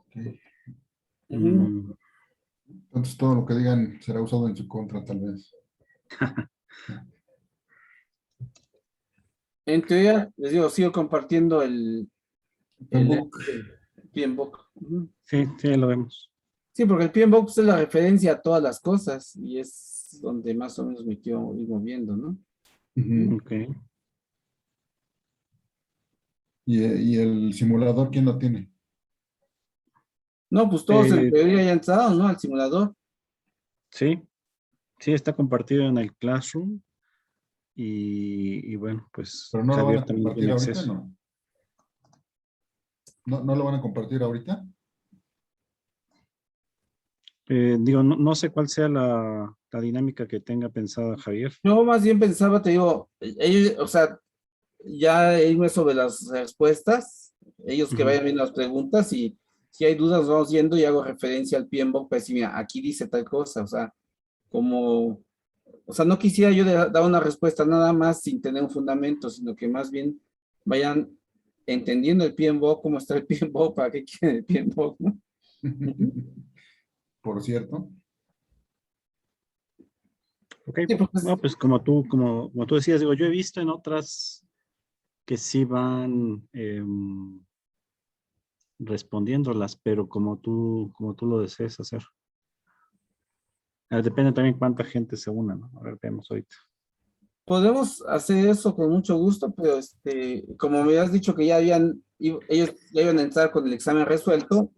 Okay. Mm, Entonces todo lo que digan será usado en su contra, tal vez. En teoría, les digo, sigo compartiendo el Penbook. PMBOK. Ujú. sí, sí, lo vemos. Sí, porque el PMBOK es la referencia a todas las cosas y es donde más o menos me quiero ir moviendo, ¿no? Ujú. Ok. Y el simulador, ¿quién lo tiene? No, pues todos en Eh, teoría ya han entrado, ¿no? Al simulador. sí, sí, está compartido en el Classroom y bueno, pues Pero no lo van Javier a también tiene compartir ahorita, acceso. ¿no? ¿No lo van a compartir ahorita? Digo, no sé cuál sea la dinámica que tenga pensada Javier. Yo más bien pensaba, te digo, ellos, o sea, ya irme sobre las respuestas, ellos que Ujú. vayan viendo las preguntas y si hay dudas vamos yendo y hago referencia al PMBOK para decir, mira, aquí dice tal cosa, o sea, como, o sea, no quisiera yo dar una respuesta nada más sin tener un fundamento, sino que más bien vayan entendiendo el PMBOK, cómo está el PMBOK, para qué quieren el PMBOK, ¿no? Ujú. Por cierto. Ok, Sí, pues, no, pues como tú decías, digo, yo he visto en otras que sí van respondiéndolas, pero como tú lo desees hacer. Depende también cuánta gente se una, ¿no? A ver, veamos ahorita. podemos hacer eso con mucho gusto, pero como me has dicho que ya ellos ya iban a entrar con el examen resuelto,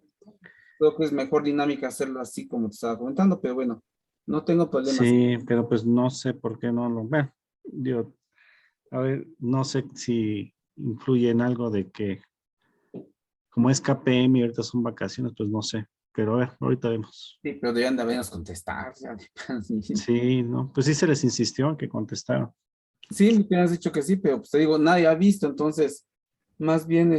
creo que es mejor dinámica hacerlo así como te estaba comentando, pero bueno, no tengo problemas. Sí, pero pues no sé por qué no lo ven. Digo, a ver, no sé si influye en algo de que, como es KPM y ahorita son vacaciones, pues no sé. Pero a ver, ahorita vemos. Sí, pero debían de habernos contestar. Ya. Sí, no, pues sí se les insistió en que contestaron. Sí, me has dicho que sí, pero pues te digo, nadie ha visto, entonces, más bien,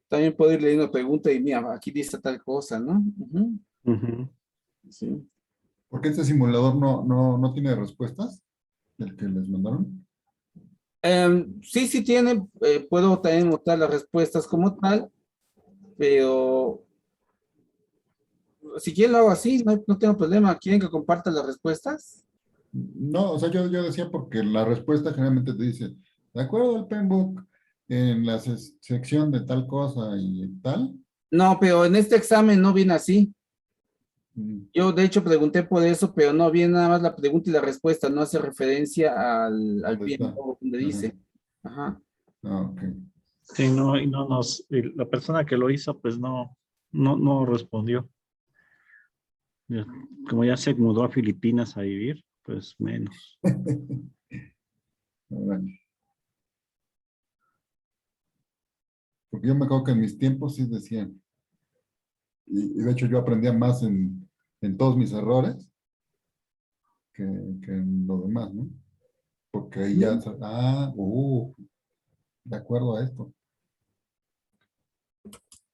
también puedo ir leyendo pregunta y mira, aquí dice tal cosa, ¿no? Ujú, Ujú. sí. ¿Por qué este simulador no tiene respuestas? ¿El que les mandaron? Sí, sí tiene, puedo también mostrar las respuestas como tal, pero si quieren lo hago así, no tengo problema. ¿Quieren que comparta las respuestas? No, o sea, yo decía porque la respuesta generalmente te dice, de acuerdo al Penbook, en la sección de tal cosa y tal. No, pero en este examen no viene así. mm, Yo de hecho pregunté por eso, pero no viene nada más la pregunta y la respuesta, no hace referencia al ¿Dónde está? tiempo donde Ajá. dice. Ajá. Ah, ok. Sí, no, y la persona que lo hizo, pues no respondió. Ya, como ya se mudó a Filipinas a vivir, pues menos. Órale. Porque yo me acuerdo que en mis tiempos sí decían, y de hecho yo aprendía más en todos mis errores que en lo demás, ¿no? Porque ahí ya, de acuerdo a esto.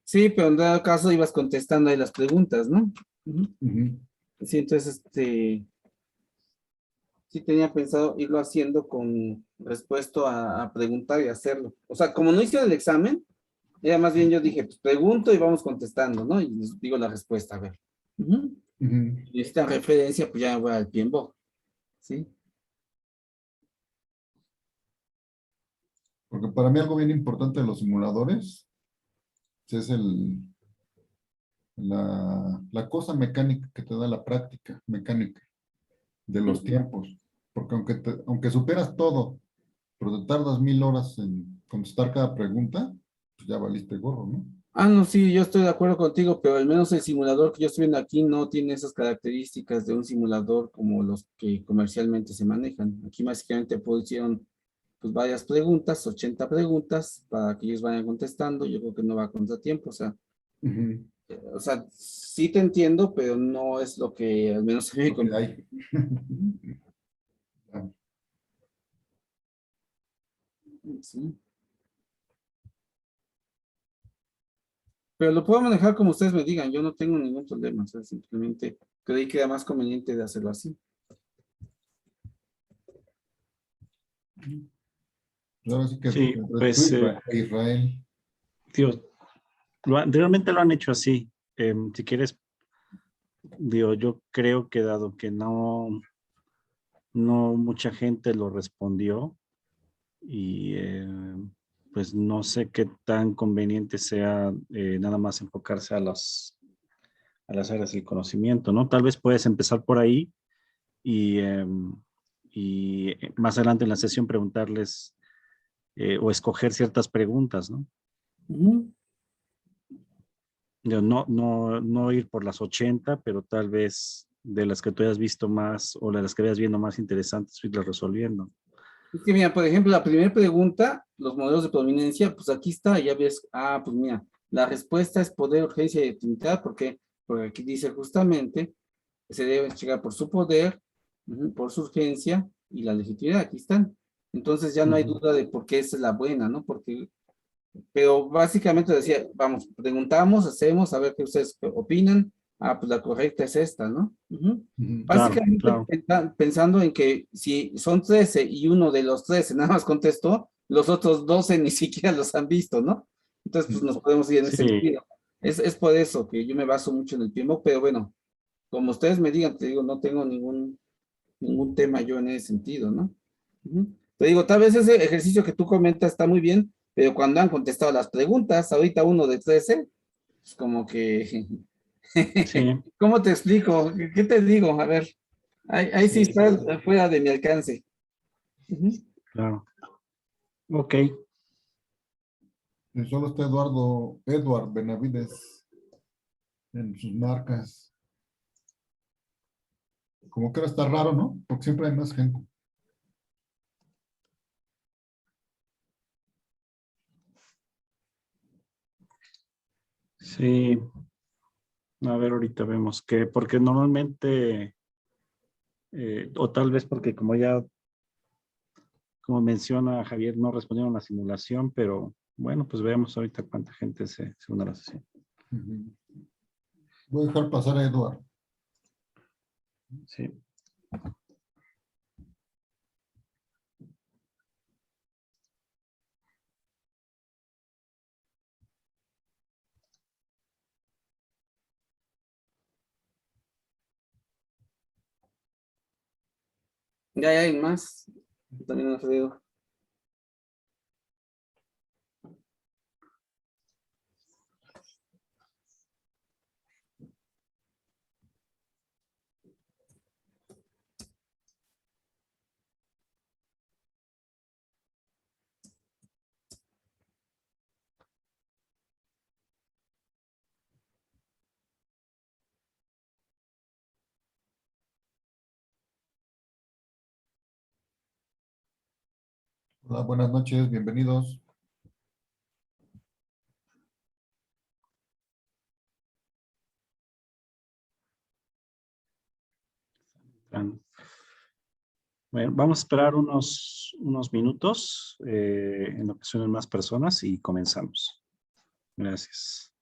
Sí, pero en dado caso ibas contestando ahí las preguntas, ¿no? Ujú. Ujú. Sí, entonces, sí tenía pensado irlo haciendo con respuesta a preguntar y hacerlo. O sea, como no hicieron el examen, ya más bien yo dije, pues pregunto y vamos contestando, ¿no? Y les digo la respuesta, a ver. Ujú. Ujú. Y esta referencia, pues ya me voy al tiempo, ¿sí? Porque para mí algo bien importante de los simuladores es la cosa mecánica que te da la práctica mecánica de los tiempos. Porque aunque superas todo, pero te tardas 1000 horas en contestar cada pregunta, pues ya valiste gorro, ¿no? Ah, no, sí, yo estoy de acuerdo contigo, pero al menos el simulador que yo estoy viendo aquí no tiene esas características de un simulador como los que comercialmente se manejan. Aquí básicamente pusieron pues varias preguntas, 80 preguntas, para que ellos vayan contestando. Yo creo que no va a contratiempo, Ujú. o sea, sí te entiendo, pero no es lo que al menos se me Lo que hay. Ah, sí. Pero lo puedo manejar como ustedes me digan, yo no tengo ningún problema, o sea, simplemente creí que era más conveniente de hacerlo así. Pues ahora sí que Sí, entre pues, tú e Israel. tío, realmente lo han hecho así. Si quieres, digo, yo creo que dado que no mucha gente lo respondió y pues no sé qué tan conveniente sea nada más enfocarse a las áreas del conocimiento, ¿no? Tal vez puedes empezar por ahí y, más adelante en la sesión preguntarles o escoger ciertas preguntas, ¿no? Ujú. No ir por las 80, pero tal vez de las que tú hayas visto más o de las que vayas viendo más interesantes, irlas resolviendo. Es que mira, por ejemplo, la primera pregunta, los modelos de prominencia, pues aquí está, ya ves, pues mira, la respuesta es poder, urgencia y utilidad, porque aquí dice justamente que se debe checar por su poder, por su urgencia y la legitimidad, aquí están. Entonces ya no hay duda de por qué esa es la buena, ¿no? Porque, pero básicamente decía, vamos, preguntamos, hacemos, a ver qué ustedes opinan. Pues la correcta es esta, ¿no? Ujú. Claro, Básicamente claro. pensando en que si son 13 y uno de los 13 nada más contestó, los otros 12 ni siquiera los han visto, ¿no? Entonces, pues nos podemos ir en ese Sí, sentido. Es por eso que yo me baso mucho en el PMBOK, pero bueno, como ustedes me digan, te digo, no tengo ningún tema yo en ese sentido, ¿no? Te digo, tal vez ese ejercicio que tú comentas está muy bien, pero cuando han contestado las preguntas, ahorita uno de 13, es como que, sí, ¿cómo te explico? ¿Qué te digo? A ver, ahí sí sí, está fuera de mi alcance. Ujú. claro. Ok, Y solo está Edward Benavides en sus marcas. Como que ahora está raro, ¿no? Porque siempre hay más gente. sí. A ver, ahorita vemos que, porque normalmente, o tal vez porque como ya, como menciona Javier, no respondieron a la simulación, pero bueno, pues veamos ahorita cuánta gente se une a la sesión. Ujú. Voy a dejar pasar a Edward. Sí. Ya hay más. También Alfredo. Hola, buenas noches, bienvenidos. Bueno, vamos a esperar unos minutos en lo que suenen más personas y comenzamos. Gracias.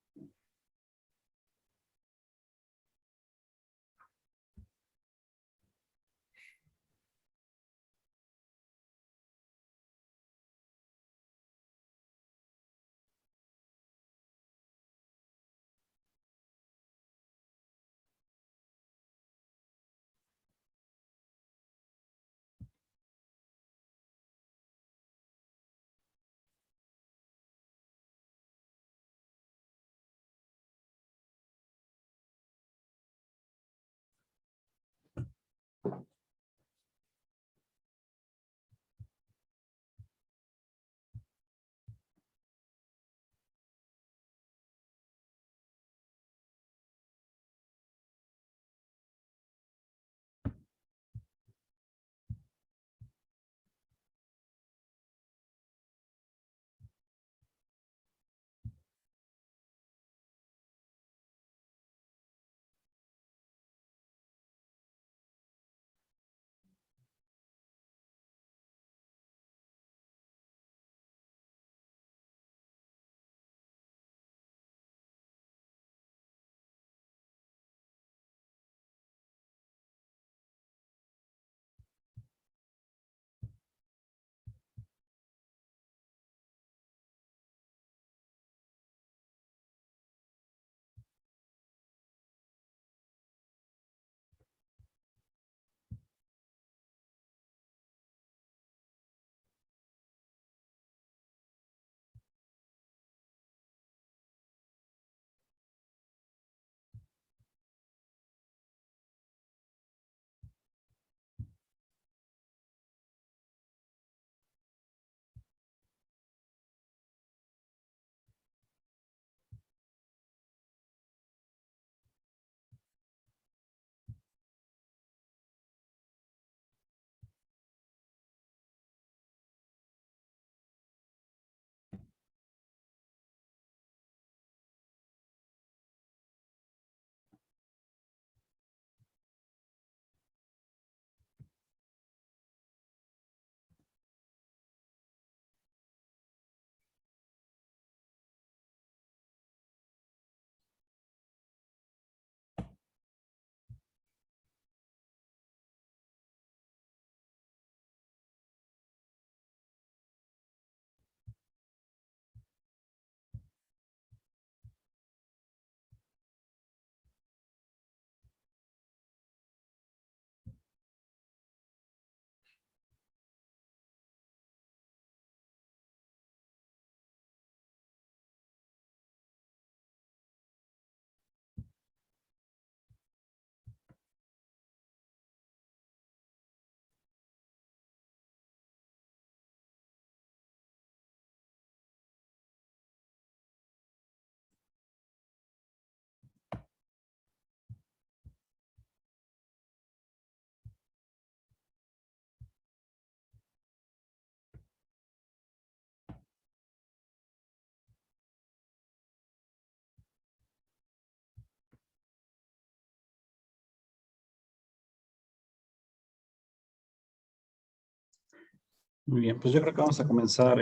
Muy bien, pues yo creo que vamos a comenzar,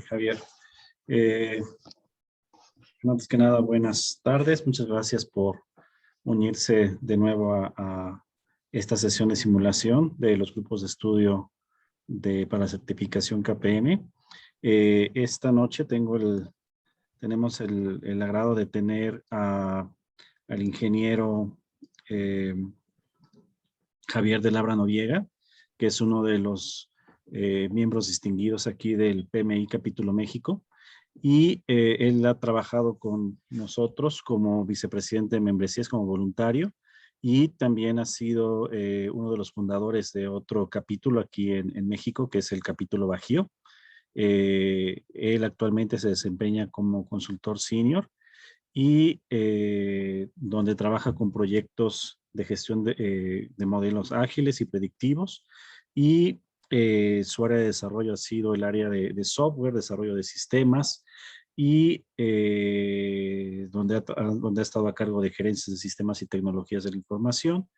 Javier. Eh, Antes que nada, buenas tardes. Muchas gracias por unirse de nuevo a esta sesión de simulación de los grupos de estudio para la certificación KPM. Esta noche tenemos el agrado de tener al ingeniero Javier de Labra Noriega, que es uno de los miembros distinguidos aquí del PMI Capítulo México. Y él ha trabajado con nosotros como vicepresidente de membresías, como voluntario, y también ha sido uno de los fundadores de otro capítulo aquí en México, que es el capítulo Bajío. Él actualmente se desempeña como consultor senior y donde trabaja con proyectos de gestión de modelos ágiles y predictivos, y su área de desarrollo ha sido el área de software, desarrollo de sistemas, y donde ha estado a cargo de gerencias de sistemas y tecnologías de la información,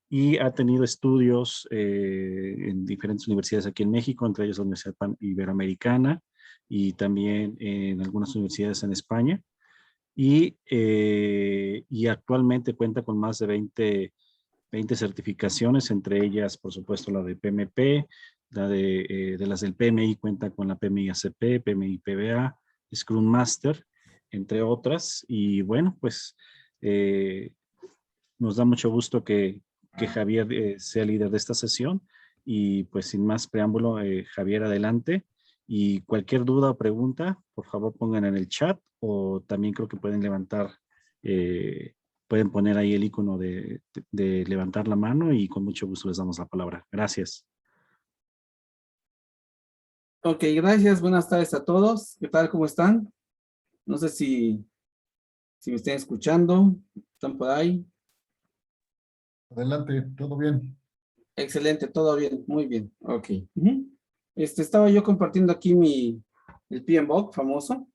y ha tenido estudios en diferentes universidades aquí en México, entre ellas la Universidad Iberoamericana y también en algunas universidades en España. Y actualmente cuenta con más de 20 certificaciones, entre ellas, por supuesto, la de PMP, de las del PMI cuenta con la PMI ACP, PMI PBA, Scrum Master, entre otras. Y bueno, pues nos da mucho gusto que Javier sea líder de esta sesión. Y pues sin más preámbulo, Javier, adelante. Y cualquier duda o pregunta, por favor pongan en el chat, o también creo que pueden pueden poner ahí el icono de levantar la mano, y con mucho gusto les damos la palabra. Gracias. Ok, gracias. Buenas tardes a todos. ¿Qué tal? ¿Cómo están? No sé si me están escuchando. ¿Están por ahí? Adelante, todo bien. Excelente, todo bien, muy bien. Ok. Estaba yo compartiendo aquí el PMBOK famoso.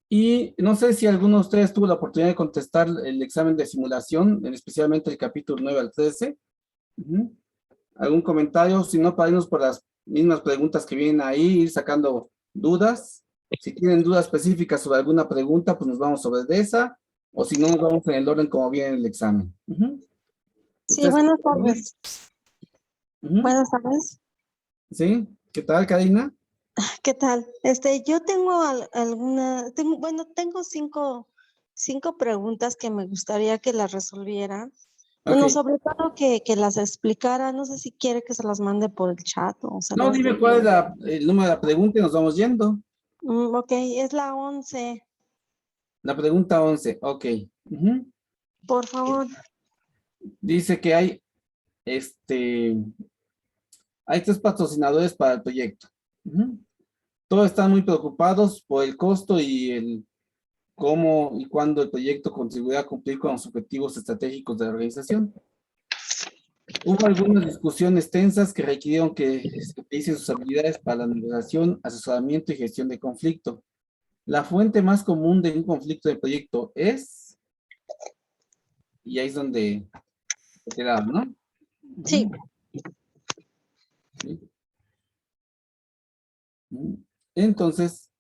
Y no sé si alguno de ustedes tuvo la oportunidad de contestar el examen de simulación, especialmente el capítulo 9 al 13. ¿Algún comentario? Si no, para irnos por las mismas preguntas que vienen ahí, ir sacando dudas. Si tienen dudas específicas sobre alguna pregunta, pues nos vamos sobre esa. O si no, nos vamos en el orden como viene el examen. Sí, buenas tardes. Ujú. Buenas tardes. ¿Sí? ¿Qué tal, Karina? ¿Qué tal? Yo tengo tengo cinco preguntas que me gustaría que las resolvieran. Bueno, Ok. sobre todo que las explicara. No sé si quiere que se las mande por el chat o se No, las dime diga. cuál es el número de la pregunta y nos vamos yendo. Ok, es la 11. La pregunta 11, ok. Por favor. Dice que hay 3 patrocinadores para el proyecto. Todos están muy preocupados por el costo y el cómo y cuándo el proyecto contribuirá a cumplir con los objetivos estratégicos de la organización. Hubo algunas discusiones tensas que requirieron que se utilicen sus habilidades para la negociación, asesoramiento y gestión de conflicto. La fuente más común de un conflicto de proyecto es, y ahí es donde se queda, ¿no? Sí. Sí. Entonces,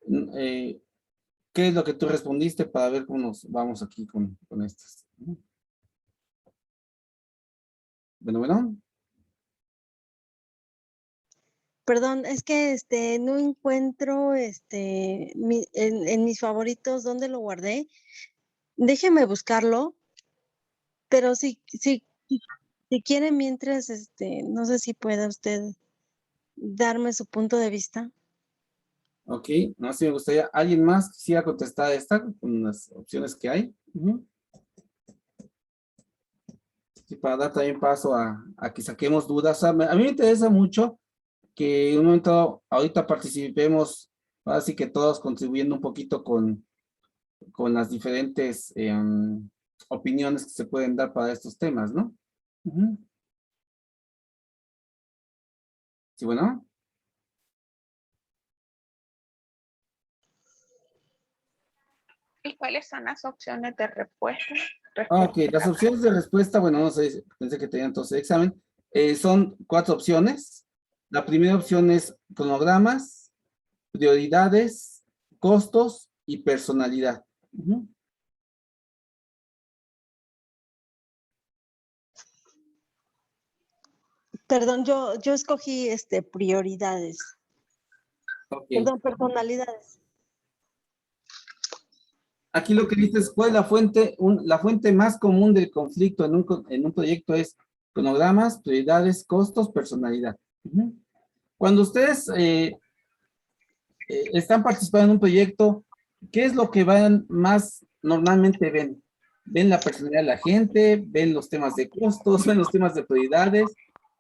¿qué es lo que tú respondiste para ver cómo nos vamos aquí con estas? Bueno. Perdón, es que no encuentro en mis favoritos dónde lo guardé. Déjeme buscarlo, pero si quiere mientras, no sé si pueda usted darme su punto de vista. Ok, no sé si me gustaría. ¿Alguien más quisiera contestar esta con las opciones que hay? Sí, para dar también paso a que saquemos dudas. A mí me interesa mucho que en un momento ahorita participemos, así que todos contribuyendo un poquito con las diferentes opiniones que se pueden dar para estos temas, ¿no? Sí, bueno. ¿Y cuáles son las opciones de respuesta? Ok, las opciones de respuesta, bueno, no sé, pensé que tenían entonces el examen. Son 4 opciones. La primera opción es cronogramas, prioridades, costos y personalidad. Ujú. Perdón, yo escogí prioridades. Ok. Perdón, personalidades. Aquí lo que dice es cuál es la fuente, la fuente más común del conflicto en un proyecto es cronogramas, prioridades, costos, personalidad. Ujú. Cuando ustedes están participando en un proyecto, ¿qué es lo que más normalmente ven? ¿Ven la personalidad de la gente? ¿Ven los temas de costos? ¿Ven los temas de prioridades?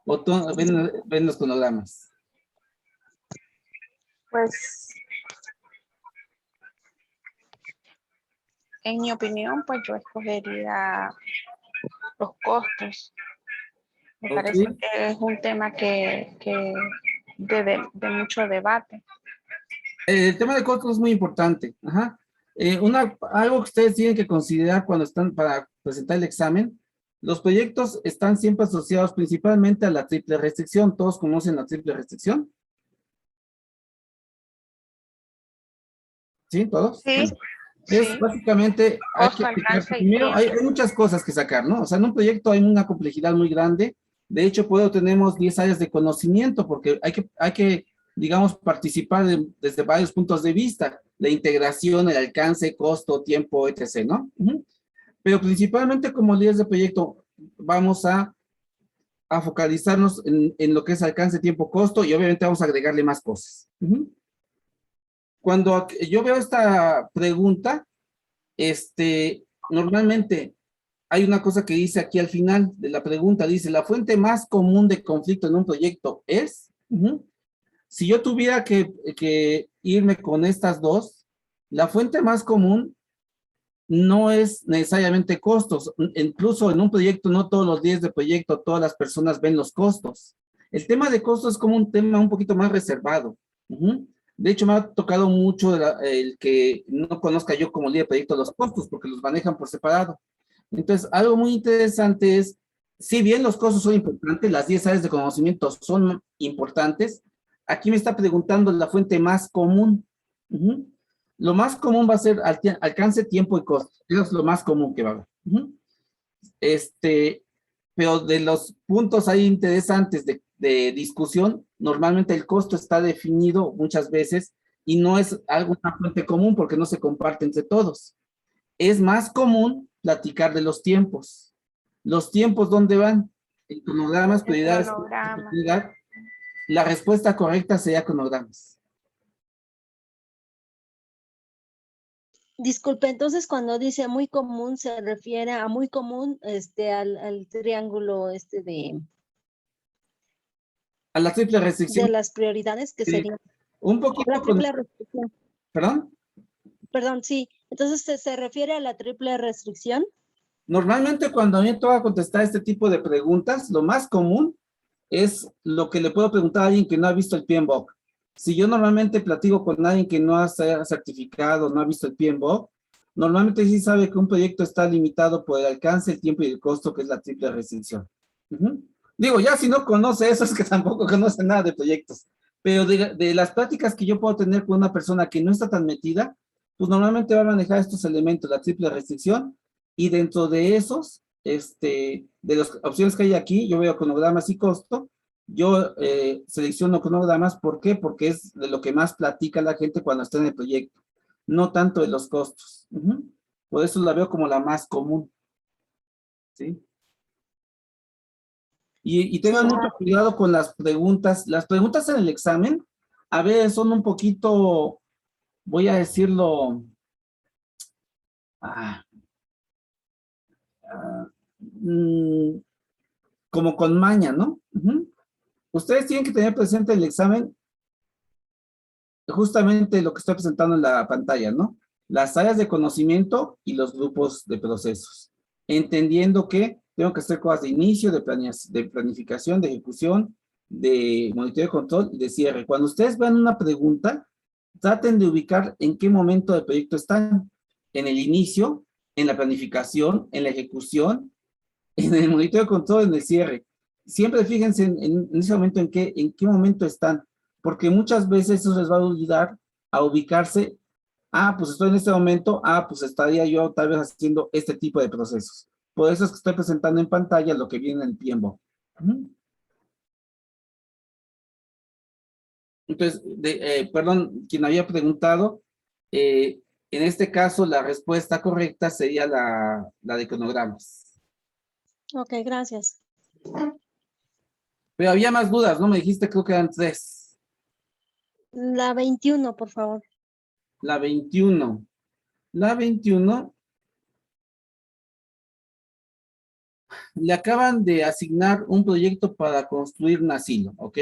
¿O ven los cronogramas? Pues, en mi opinión, pues yo escogería los costos. Me Ok. parece que es un tema que de mucho debate. El tema de costos es muy importante. Ajá. Algo que ustedes tienen que considerar cuando están para presentar el examen, los proyectos están siempre asociados principalmente a la triple restricción. ¿Todos conocen la triple restricción? ¿Sí? ¿Todos? Sí, Es sí. básicamente, hay que Costo, aplicar, alcance y primero, hay tiempo. muchas cosas que sacar, ¿no? O sea, en un proyecto hay una complejidad muy grande. De hecho, por eso tenemos 10 áreas de conocimiento, porque hay que digamos, participar desde varios puntos de vista, la integración, el alcance, costo, tiempo, etc., ¿no? Ujú. Pero principalmente como líderes de proyecto, vamos a focalizarnos en lo que es alcance, tiempo, costo, y obviamente vamos a agregarle más cosas. Ujú. Cuando yo veo esta pregunta, normalmente hay una cosa que dice aquí al final de la pregunta, dice, la fuente más común de conflicto en un proyecto es, ujú. Si yo tuviera que irme con estas dos, la fuente más común no es necesariamente costos, incluso en un proyecto, no todos los días de proyecto, todas las personas ven los costos. El tema de costos es como un tema un poquito más reservado. Ujú. De hecho, me ha tocado mucho el que no conozca yo como líder de proyecto los costos, porque los manejan por separado. Entonces, algo muy interesante es, si bien los costos son importantes, las 10 áreas de conocimiento son importantes, aquí me está preguntando la fuente más común. Ujú. Lo más común va a ser alcance, tiempo y costo. Eso es lo más común que va a haber. Ujú. Pero de los puntos ahí interesantes de discusión, normalmente el costo está definido muchas veces y no es alguna fuente común porque no se comparte entre todos. Es más común platicar de los tiempos. ¿Los tiempos dónde van? En cronogramas, El prioridades, cronograma. prioridad. La respuesta correcta sería cronogramas. Disculpe, entonces cuando dice muy común se refiere a muy común al triángulo A la triple de restricción, las prioridades que serían un la poquito triple restricción. ¿perdón? Perdón, sí. Entonces se refiere a la triple restricción. Normalmente cuando a mí me toca contestar este tipo de preguntas, lo más común es lo que le puedo preguntar a alguien que no ha visto el PMBOK. Si yo normalmente platico con alguien que no ha certificado, no ha visto el PMBOK, normalmente sí sabe que un proyecto está limitado por el alcance, el tiempo y el costo, que es la triple restricción. Ujú. Digo, ya si no conoce eso, es que tampoco conoce nada de proyectos. Pero de las pláticas que yo puedo tener con una persona que no está tan metida, pues normalmente va a manejar estos elementos, la triple restricción, y dentro de esos, de las opciones que hay aquí, yo veo cronogramas y costo, yo selecciono cronogramas, ¿por qué? Porque es de lo que más platica la gente cuando está en el proyecto, no tanto de los costos. Ujú. Por eso la veo como la más común, ¿sí? Y tengan mucho cuidado con las preguntas en el examen, a veces son un poquito, voy a decirlo, ah, ah, mm, como con maña, ¿no? Ujú. Ustedes tienen que tener presente el examen, justamente lo que estoy presentando en la pantalla, ¿no? Las áreas de conocimiento y los grupos de procesos. Entendiendo que tengo que hacer cosas de inicio, de planificación, de ejecución, de monitoreo de control y de cierre. Cuando ustedes vean una pregunta, traten de ubicar en qué momento del proyecto están. En el inicio, en la planificación, en la ejecución, en el monitoreo de control, en el cierre. siempre fíjense en ese momento en qué momento están, porque muchas veces eso les va a ayudar a ubicarse. Ah, pues estoy en este momento, pues estaría yo tal vez haciendo este tipo de procesos. Por eso es que estoy presentando en pantalla lo que viene en el PMBOK. Entonces, perdón, quien había preguntado, en este caso la respuesta correcta sería la de cronogramas. Ok, gracias. Pero había más dudas, ¿no? Me dijiste, creo que eran 3. La 21, por favor. La 21. La 21 le acaban de asignar un proyecto para construir un asilo, ¿ok?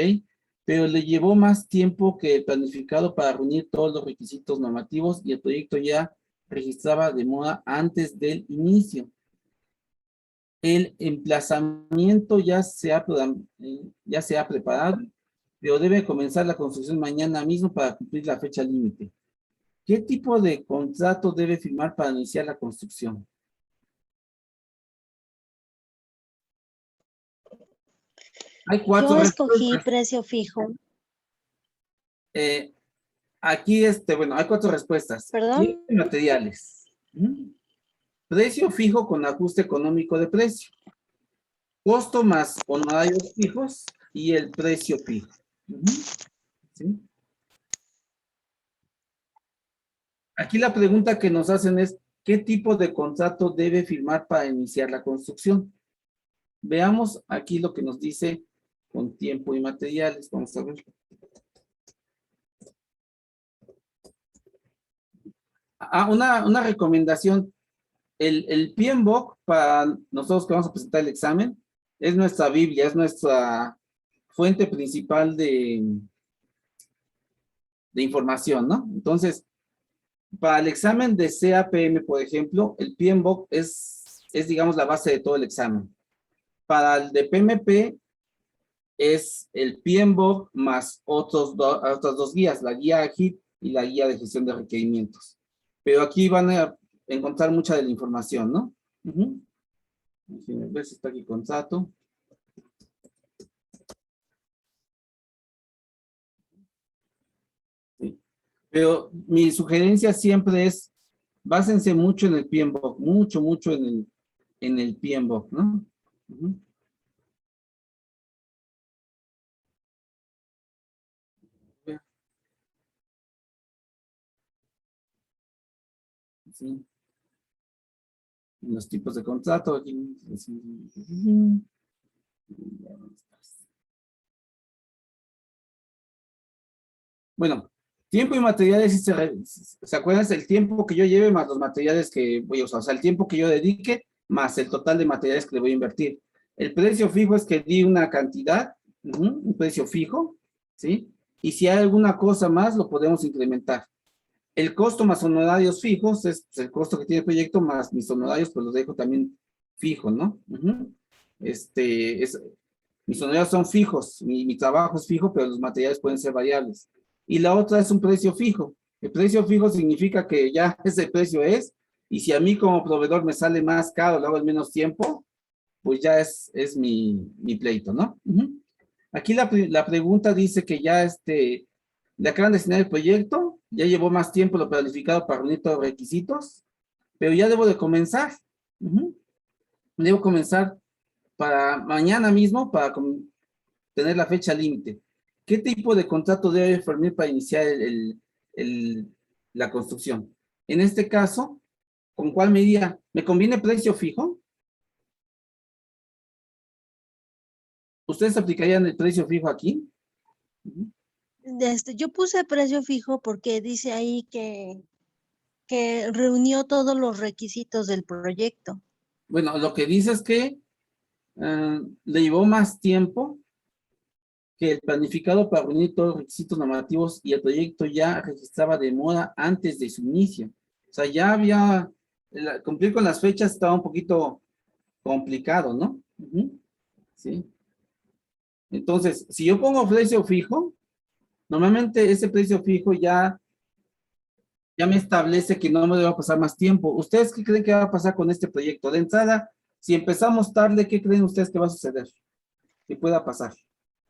Pero le llevó más tiempo que el planificado para reunir todos los requisitos normativos y el proyecto ya registraba demora antes del inicio. El emplazamiento ya se ha preparado, pero debe comenzar la construcción mañana mismo para cumplir la fecha límite. ¿Qué tipo de contrato debe firmar para iniciar la construcción? Hay 4 Yo escogí respuestas. precio fijo. Aquí, bueno, hay 4 respuestas. ¿Perdón? Materiales. Precio fijo con ajuste económico de precio. Costo más honorarios fijos y el precio fijo. ¿Sí? Aquí la pregunta que nos hacen es, ¿qué tipo de contrato debe firmar para iniciar la construcción? Veamos aquí lo que nos dice con tiempo y materiales. Vamos a ver. Una recomendación. El PMBOK para nosotros que vamos a presentar el examen es nuestra Biblia, es nuestra fuente principal de información, ¿no? Entonces, para el examen de CAPM, por ejemplo, el PMBOK es, digamos, la base de todo el examen. Para el de PMP es el PMBOK más otras 2 guías, la guía AGIT y la guía de gestión de requerimientos. Pero aquí van a encontrar mucha de la información, ¿no? Déjenme ver si está aquí contrato. Sí. Pero mi sugerencia siempre es, básense mucho en el PMBOK, mucho en el PMBOK, ¿no? Sí. Los tipos de contrato. Aquí. Bueno, tiempo y materiales, si ¿se acuerdan? El tiempo que yo lleve más los materiales que voy a usar, o sea, el tiempo que yo dedique más el total de materiales que le voy a invertir. El precio fijo es que di una cantidad, un precio fijo, ¿sí? Y si hay alguna cosa más, lo podemos incrementar. El costo más honorarios fijos es el costo que tiene el proyecto más mis honorarios, pues los dejo también fijos, ¿no? Mis honorarios son fijos, mi trabajo es fijo, pero los materiales pueden ser variables. Y la otra es un precio fijo. El precio fijo significa que ya ese precio es, y si a mí como proveedor me sale más caro, lo hago en menos tiempo, pues ya es mi pleito, ¿no? Aquí la pregunta dice que ya le acaban de asignar el proyecto, ya llevó más tiempo lo planificado para reunir todos los requisitos, pero ya debo de comenzar. Debo comenzar para mañana mismo para tener la fecha límite. ¿Qué tipo de contrato debe firmar para iniciar la construcción? En este caso, ¿con cuál medida? ¿Me conviene precio fijo? ¿Ustedes aplicarían el precio fijo aquí? Yo puse precio fijo porque dice ahí que reunió todos los requisitos del proyecto. Bueno, lo que dice es que le llevó más tiempo que el planificado para reunir todos los requisitos normativos y el proyecto ya registraba demora antes de su inicio. O sea, ya había, cumplir con las fechas estaba un poquito complicado, ¿no? Sí. Entonces, si yo pongo precio fijo, normalmente ese precio fijo ya me establece que no me debe pasar más tiempo. ¿Ustedes qué creen que va a pasar con este proyecto? De entrada, si empezamos tarde, ¿qué creen ustedes que va a suceder? que pueda pasar.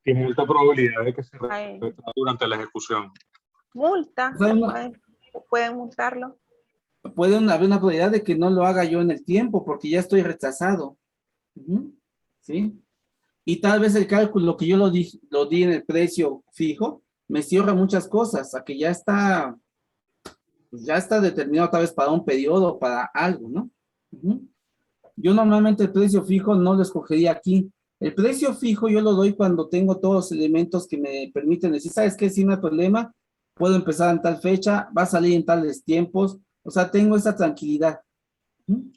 Tiene alta probabilidad de que se Ay, repita durante la ejecución. multa, O sea, pueden multarlo. puede haber una probabilidad de que no lo haga yo en el tiempo porque ya estoy retrasado. Ujú, ¿sí? Y tal vez el cálculo que yo lo di en el precio fijo me cierra muchas cosas, a que ya está determinado tal vez para un periodo, para algo, ¿no? Ujú. Yo normalmente el precio fijo no lo escogería aquí. El precio fijo yo lo doy cuando tengo todos los elementos que me permiten decir, ¿sabes qué? Si no hay problema, puedo empezar en tal fecha, va a salir en tales tiempos, o sea, tengo esa tranquilidad. ¿Mm?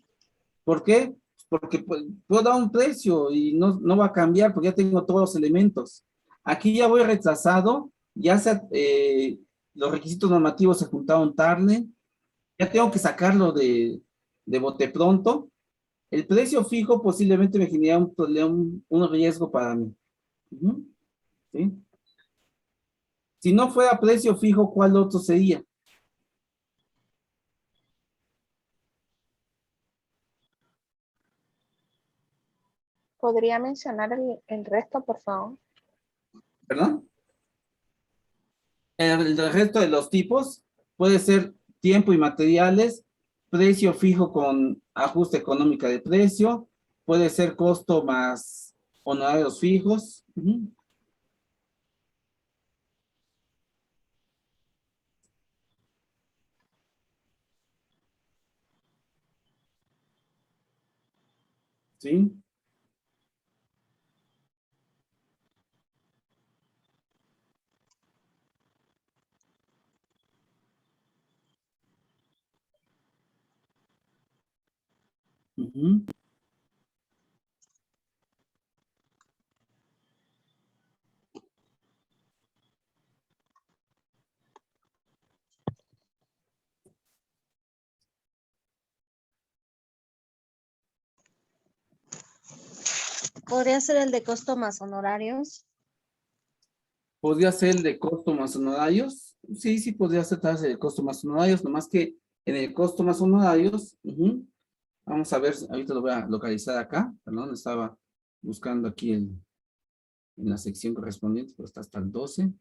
¿Por qué? Porque puedo dar un precio y no va a cambiar porque ya tengo todos los elementos. Aquí ya voy retrasado, ya sea, los requisitos normativos se juntaron tarde, ya tengo que sacarlo de bote pronto. El precio fijo posiblemente me genera un problema, un riesgo para mí. Ujú, ¿sí? Si no fuera precio fijo, ¿cuál otro sería? ¿Podría mencionar el resto, por favor? ¿Perdón? El resto de los tipos puede ser tiempo y materiales, precio fijo con ajuste económica de precio, puede ser costo más honorarios fijos. Ujú. ¿Sí? Ujú. Podría ser el de costo más honorarios. ¿Podría ser el de costo más honorarios? Sí, sí, podría ser tal vez el de costo más honorarios, nomás que en el costo más honorarios, ujú, vamos a ver, ahorita lo voy a localizar acá, perdón, estaba buscando aquí en la sección correspondiente, pero está hasta el 12.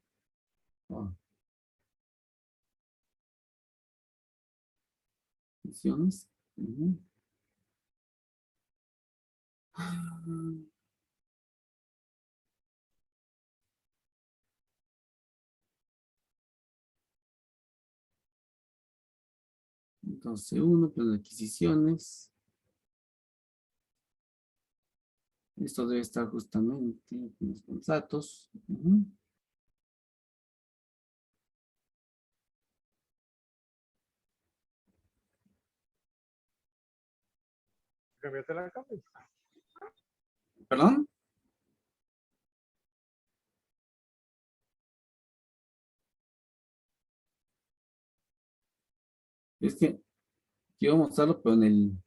Oh, funciones. Ujú. Entonces, uno, plan de adquisiciones. Esto debe estar justamente en los contratos. Ujú. Cambiaste la cabeza. ¿Perdón? Es que quiero mostrarlo, pero en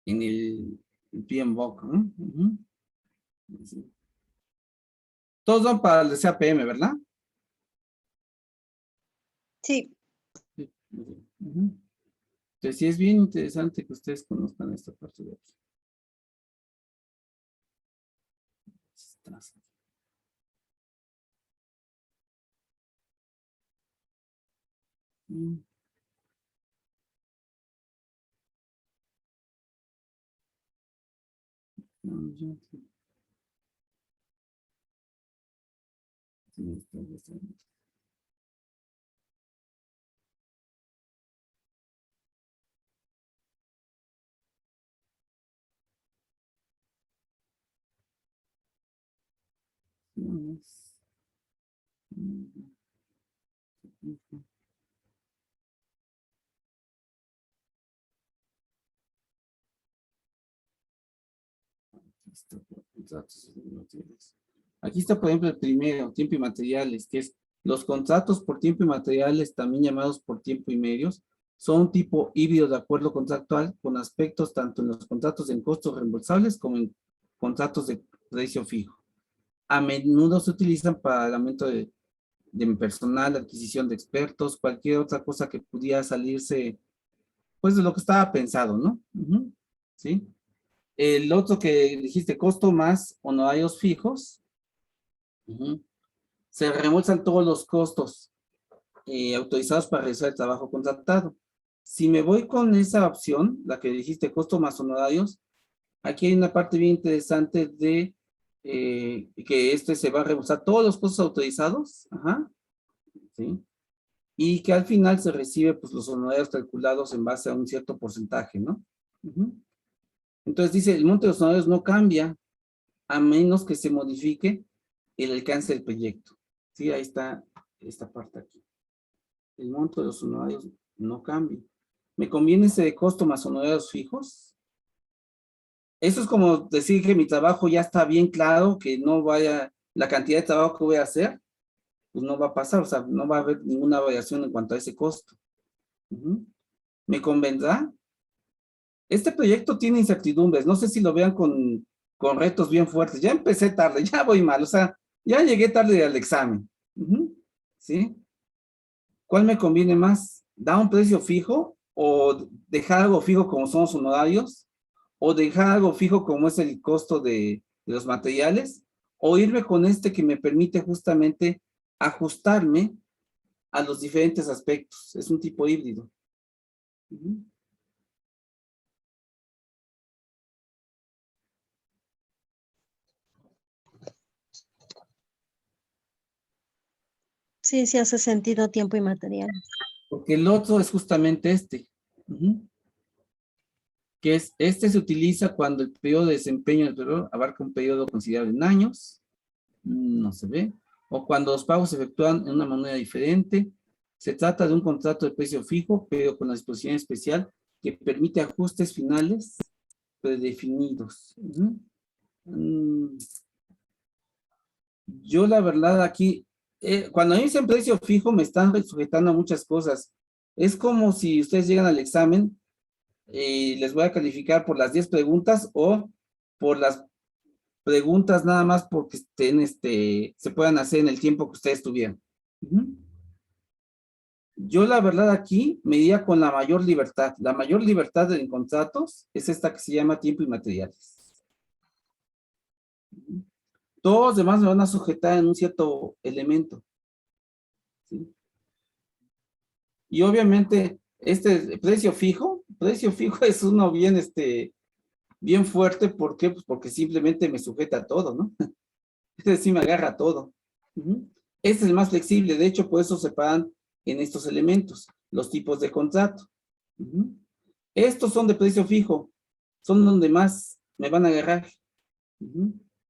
el PMBOK, ¿no? Ujú. Sí. Todos son para el de CAPM, ¿verdad? Sí, Sí. Ujú. Entonces, sí es bien interesante que ustedes conozcan esta parte de aquí. Mm. No, sí, está. No, mm, ujú. Está por contratos y materiales. Aquí está, por ejemplo, el primero, tiempo y materiales, que es los contratos por tiempo y materiales, también llamados por tiempo y medios, son un tipo híbrido de acuerdo contractual con aspectos tanto en los contratos en costos reembolsables como en contratos de precio fijo. A menudo se utilizan para el aumento de personal, adquisición de expertos, cualquier otra cosa que pudiera salirse, pues, de lo que estaba pensado, ¿no? Ujú, ¿sí? el otro que dijiste, costo más honorarios fijos, se reembolsan todos los costos autorizados para realizar el trabajo contratado. Si me voy con esa opción, la que dijiste, costo más honorarios, aquí hay una parte bien interesante de que se va a reembolsar todos los costos autorizados, ¿sí? Y que al final se recibe pues los honorarios calculados en base a un cierto porcentaje, ¿no? Entonces dice, el monto de los honorarios no cambia a menos que se modifique el alcance del proyecto. Sí, ahí está esta parte aquí. El monto de los honorarios no cambia. ¿Me conviene ese de costo más honorarios fijos? Eso es como decir que mi trabajo ya está bien claro, que no vaya, la cantidad de trabajo que voy a hacer, pues no va a pasar, o sea, no va a haber ninguna variación en cuanto a ese costo. ¿Me convendrá? Este proyecto tiene incertidumbres, no sé si lo vean con retos bien fuertes. Ya empecé tarde, ya voy mal, o sea, ya llegué tarde al examen. ¿Sí? ¿Cuál me conviene más? ¿Dar un precio fijo o dejar algo fijo como son los honorarios? ¿O dejar algo fijo como es el costo de los materiales? ¿O irme con este que me permite justamente ajustarme a los diferentes aspectos? Es un tipo híbrido. Sí, sí hace sentido tiempo y material. Porque el otro es justamente este. Que es, este se utiliza cuando el periodo de desempeño del proveedor abarca un periodo considerable en años. No se ve. O cuando los pagos se efectúan en una moneda diferente. Se trata de un contrato de precio fijo, pero con la disposición especial que permite ajustes finales predefinidos. Yo la verdad aquí, cuando dicen precio fijo me están sujetando a muchas cosas. Es como si ustedes llegan al examen y les voy a calificar por las 10 preguntas o por las preguntas nada más porque se puedan hacer en el tiempo que ustedes tuvieran. Yo la verdad aquí me iría con la mayor libertad. La mayor libertad en contratos es esta que se llama tiempo y materiales. Todos los demás me van a sujetar en un cierto elemento. ¿Sí? Y obviamente, este precio fijo es uno bien, bien fuerte. ¿Por qué? Pues porque simplemente me sujeta a todo, ¿no? Este sí me agarra a todo. Este es el más flexible. De hecho, por eso se separan en estos elementos, los tipos de contrato. Estos son de precio fijo. Son donde más me van a agarrar.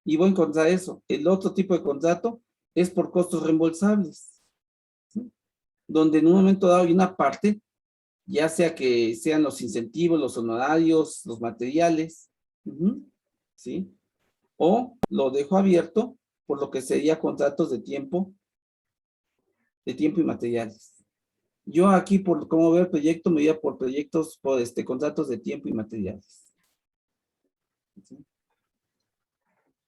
Y voy a encontrar eso. El otro tipo de contrato es por costos reembolsables. ¿Sí? Donde en un momento dado hay una parte, ya sea que sean los incentivos, los honorarios, los materiales, ¿sí? O lo dejo abierto por lo que sería contratos de tiempo y materiales. Yo aquí, por cómo veo el proyecto, me iría por proyectos, por contratos de tiempo y materiales. ¿Sí?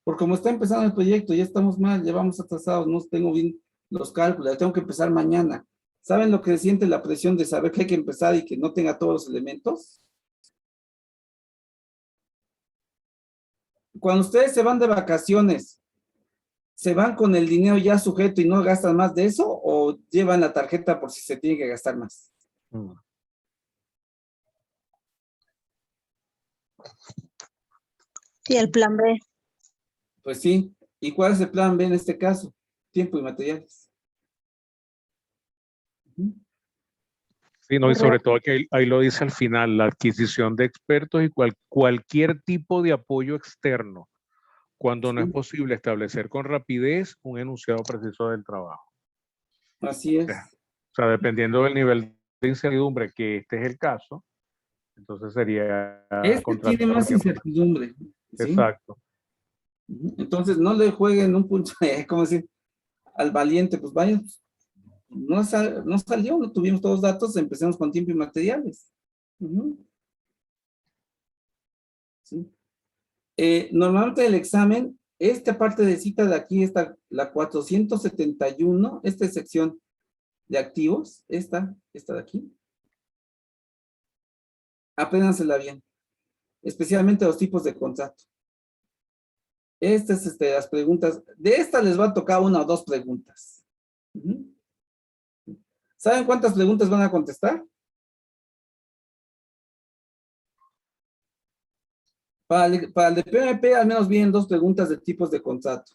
Por como está empezando el proyecto, ya estamos mal, ya vamos atrasados, no tengo bien los cálculos, tengo que empezar mañana. ¿Saben lo que se siente la presión de saber que hay que empezar y que no tenga todos los elementos? Cuando ustedes se van de vacaciones, ¿se van con el dinero ya sujeto y no gastan más de eso? ¿O llevan la tarjeta por si se tiene que gastar más? Sí, el plan B. Pues sí. ¿Y cuál es el plan B en este caso? Tiempo y materiales. Sí, no, y sobre todo que ahí lo dice al final, la adquisición de expertos y cualquier tipo de apoyo externo, cuando no es posible establecer con rapidez un enunciado preciso del trabajo. Así es. O sea, dependiendo del nivel de incertidumbre que este es el caso, entonces sería... Tiene más incertidumbre. ¿Sí? Exacto. Entonces no le jueguen un punto, ¿cómo decir? Al valiente, pues vaya, no salió, no tuvimos todos los datos, empecemos con tiempo y materiales. ¿Sí? Normalmente el examen, esta parte de cita de aquí, está la 471, esta es sección de activos, esta de aquí. Apréndansela bien. especialmente los tipos de contrato. Estas las preguntas, de estas les va a tocar una o dos preguntas. Ujú. ¿Saben cuántas preguntas van a contestar? Para el de PMP al menos vienen dos preguntas de tipos de contrato.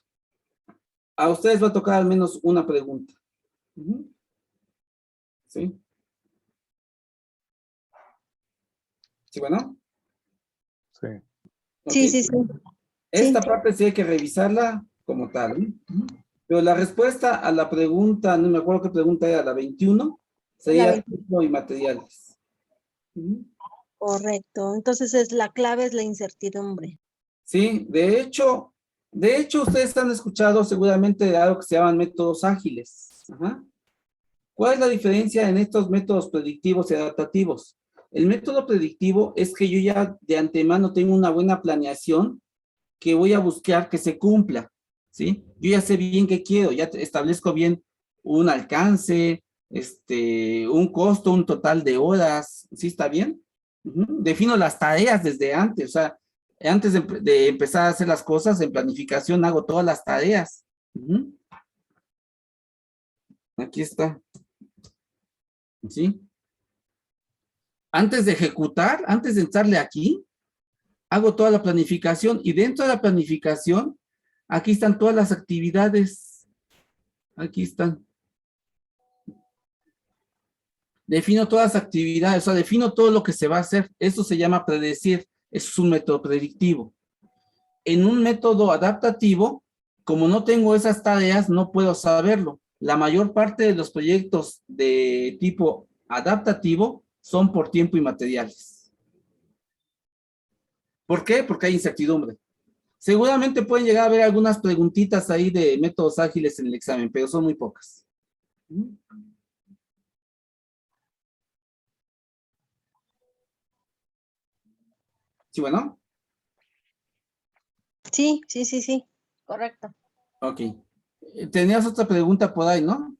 A ustedes va a tocar al menos una pregunta. Ujú. ¿Sí? ¿Sí, bueno? Sí. Ok. Sí, sí, sí. Esta Sí. parte sí hay que revisarla como tal. Ujú. Pero la respuesta a la pregunta, no me acuerdo qué pregunta era, la 21, La sería 21. tiempo y materiales. Ujú. Correcto. Entonces la clave es la incertidumbre. Sí, de hecho ustedes han escuchado seguramente de algo que se llaman métodos ágiles. Ajá. ¿Cuál es la diferencia en estos métodos predictivos y adaptativos? El método predictivo es que yo ya de antemano tengo una buena planeación que voy a buscar que se cumpla, ¿sí? Yo ya sé bien qué quiero, ya establezco bien un alcance, un costo, un total de horas, ¿sí está bien? Ujú. Defino las tareas desde antes, o sea, antes de empezar a hacer las cosas, en planificación hago todas las tareas. Ujú. Aquí está, ¿sí? Antes de ejecutar, antes de entrarle aquí, hago toda la planificación y dentro de la planificación, aquí están todas las actividades. Aquí están. Defino todas las actividades, o sea, defino todo lo que se va a hacer. Eso se llama predecir. Eso es un método predictivo. En un método adaptativo, como no tengo esas tareas, no puedo saberlo. La mayor parte de los proyectos de tipo adaptativo son por tiempo y materiales. ¿Por qué? Porque hay incertidumbre. Seguramente pueden llegar a haber algunas preguntitas ahí de métodos ágiles en el examen, pero son muy pocas. ¿Sí, bueno? Sí, sí, sí, sí. Correcto. Ok. Tenías otra pregunta por ahí, ¿no?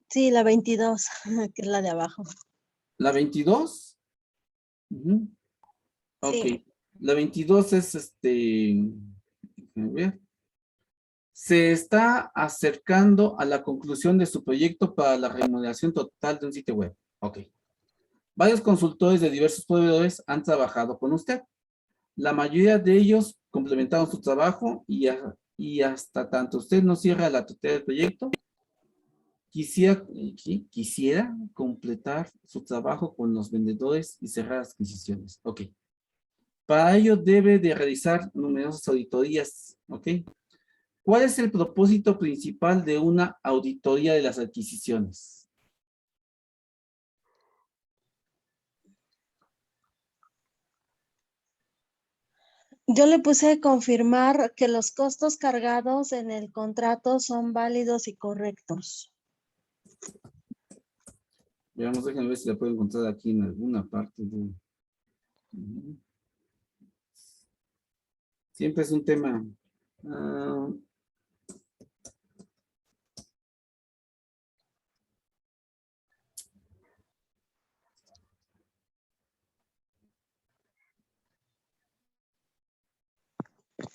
Sí, la 22, que es la de abajo. ¿La 22? Ujú. Ok. Sí. La 22 es a ver. Se está acercando a la conclusión de su proyecto para la remuneración total de un sitio web. Ok. Varios consultores de diversos proveedores han trabajado con usted. La mayoría de ellos complementaron su trabajo y hasta tanto usted no cierra la totalidad del proyecto, quisiera completar su trabajo con los vendedores y cerrar las adquisiciones. Ok. Para ello debe de realizar numerosas auditorías. Ok. ¿Cuál es el propósito principal de una auditoría de las adquisiciones? Yo le puse confirmar que los costos cargados en el contrato son válidos y correctos. Veamos, déjenme ver si la puedo encontrar aquí en alguna parte. Siempre es un tema.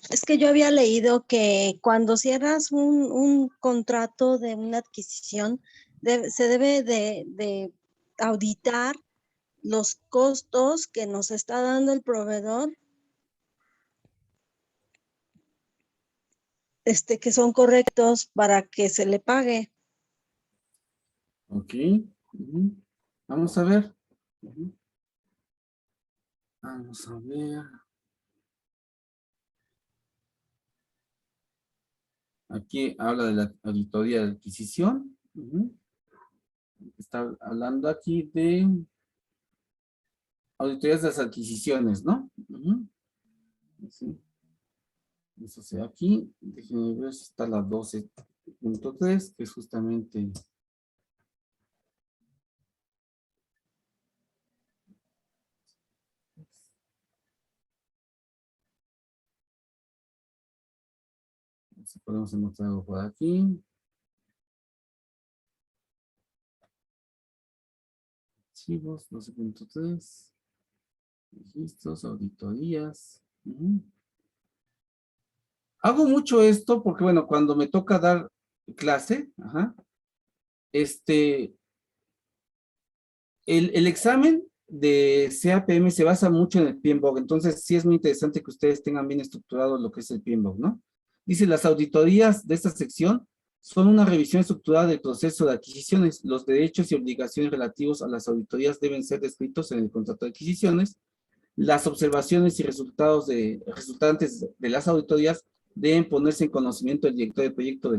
Es que yo había leído que cuando cierras un contrato de una adquisición, se debe de auditar los costos que nos está dando el proveedor, que son correctos para que se le pague. Ok. Ujú. Vamos a ver. Ujú. Vamos a ver. Aquí habla de la auditoría de adquisición. Ujú. Está hablando aquí de auditorías de las adquisiciones, ¿no? Ujú. Sí. Eso sea aquí. Déjenme ver si está la 12.3, que es justamente. Si podemos encontrar algo por aquí. Archivos 12.3. Registros, auditorías. Hago mucho esto porque, bueno, cuando me toca dar clase, el examen de CAPM se basa mucho en el PMBOK, entonces sí es muy interesante que ustedes tengan bien estructurado lo que es el PMBOK, ¿no? Dice, las auditorías de esta sección son una revisión estructurada del proceso de adquisiciones. Los derechos y obligaciones relativos a las auditorías deben ser descritos en el contrato de adquisiciones. Las observaciones y resultantes de las auditorías deben ponerse en conocimiento del director de proyecto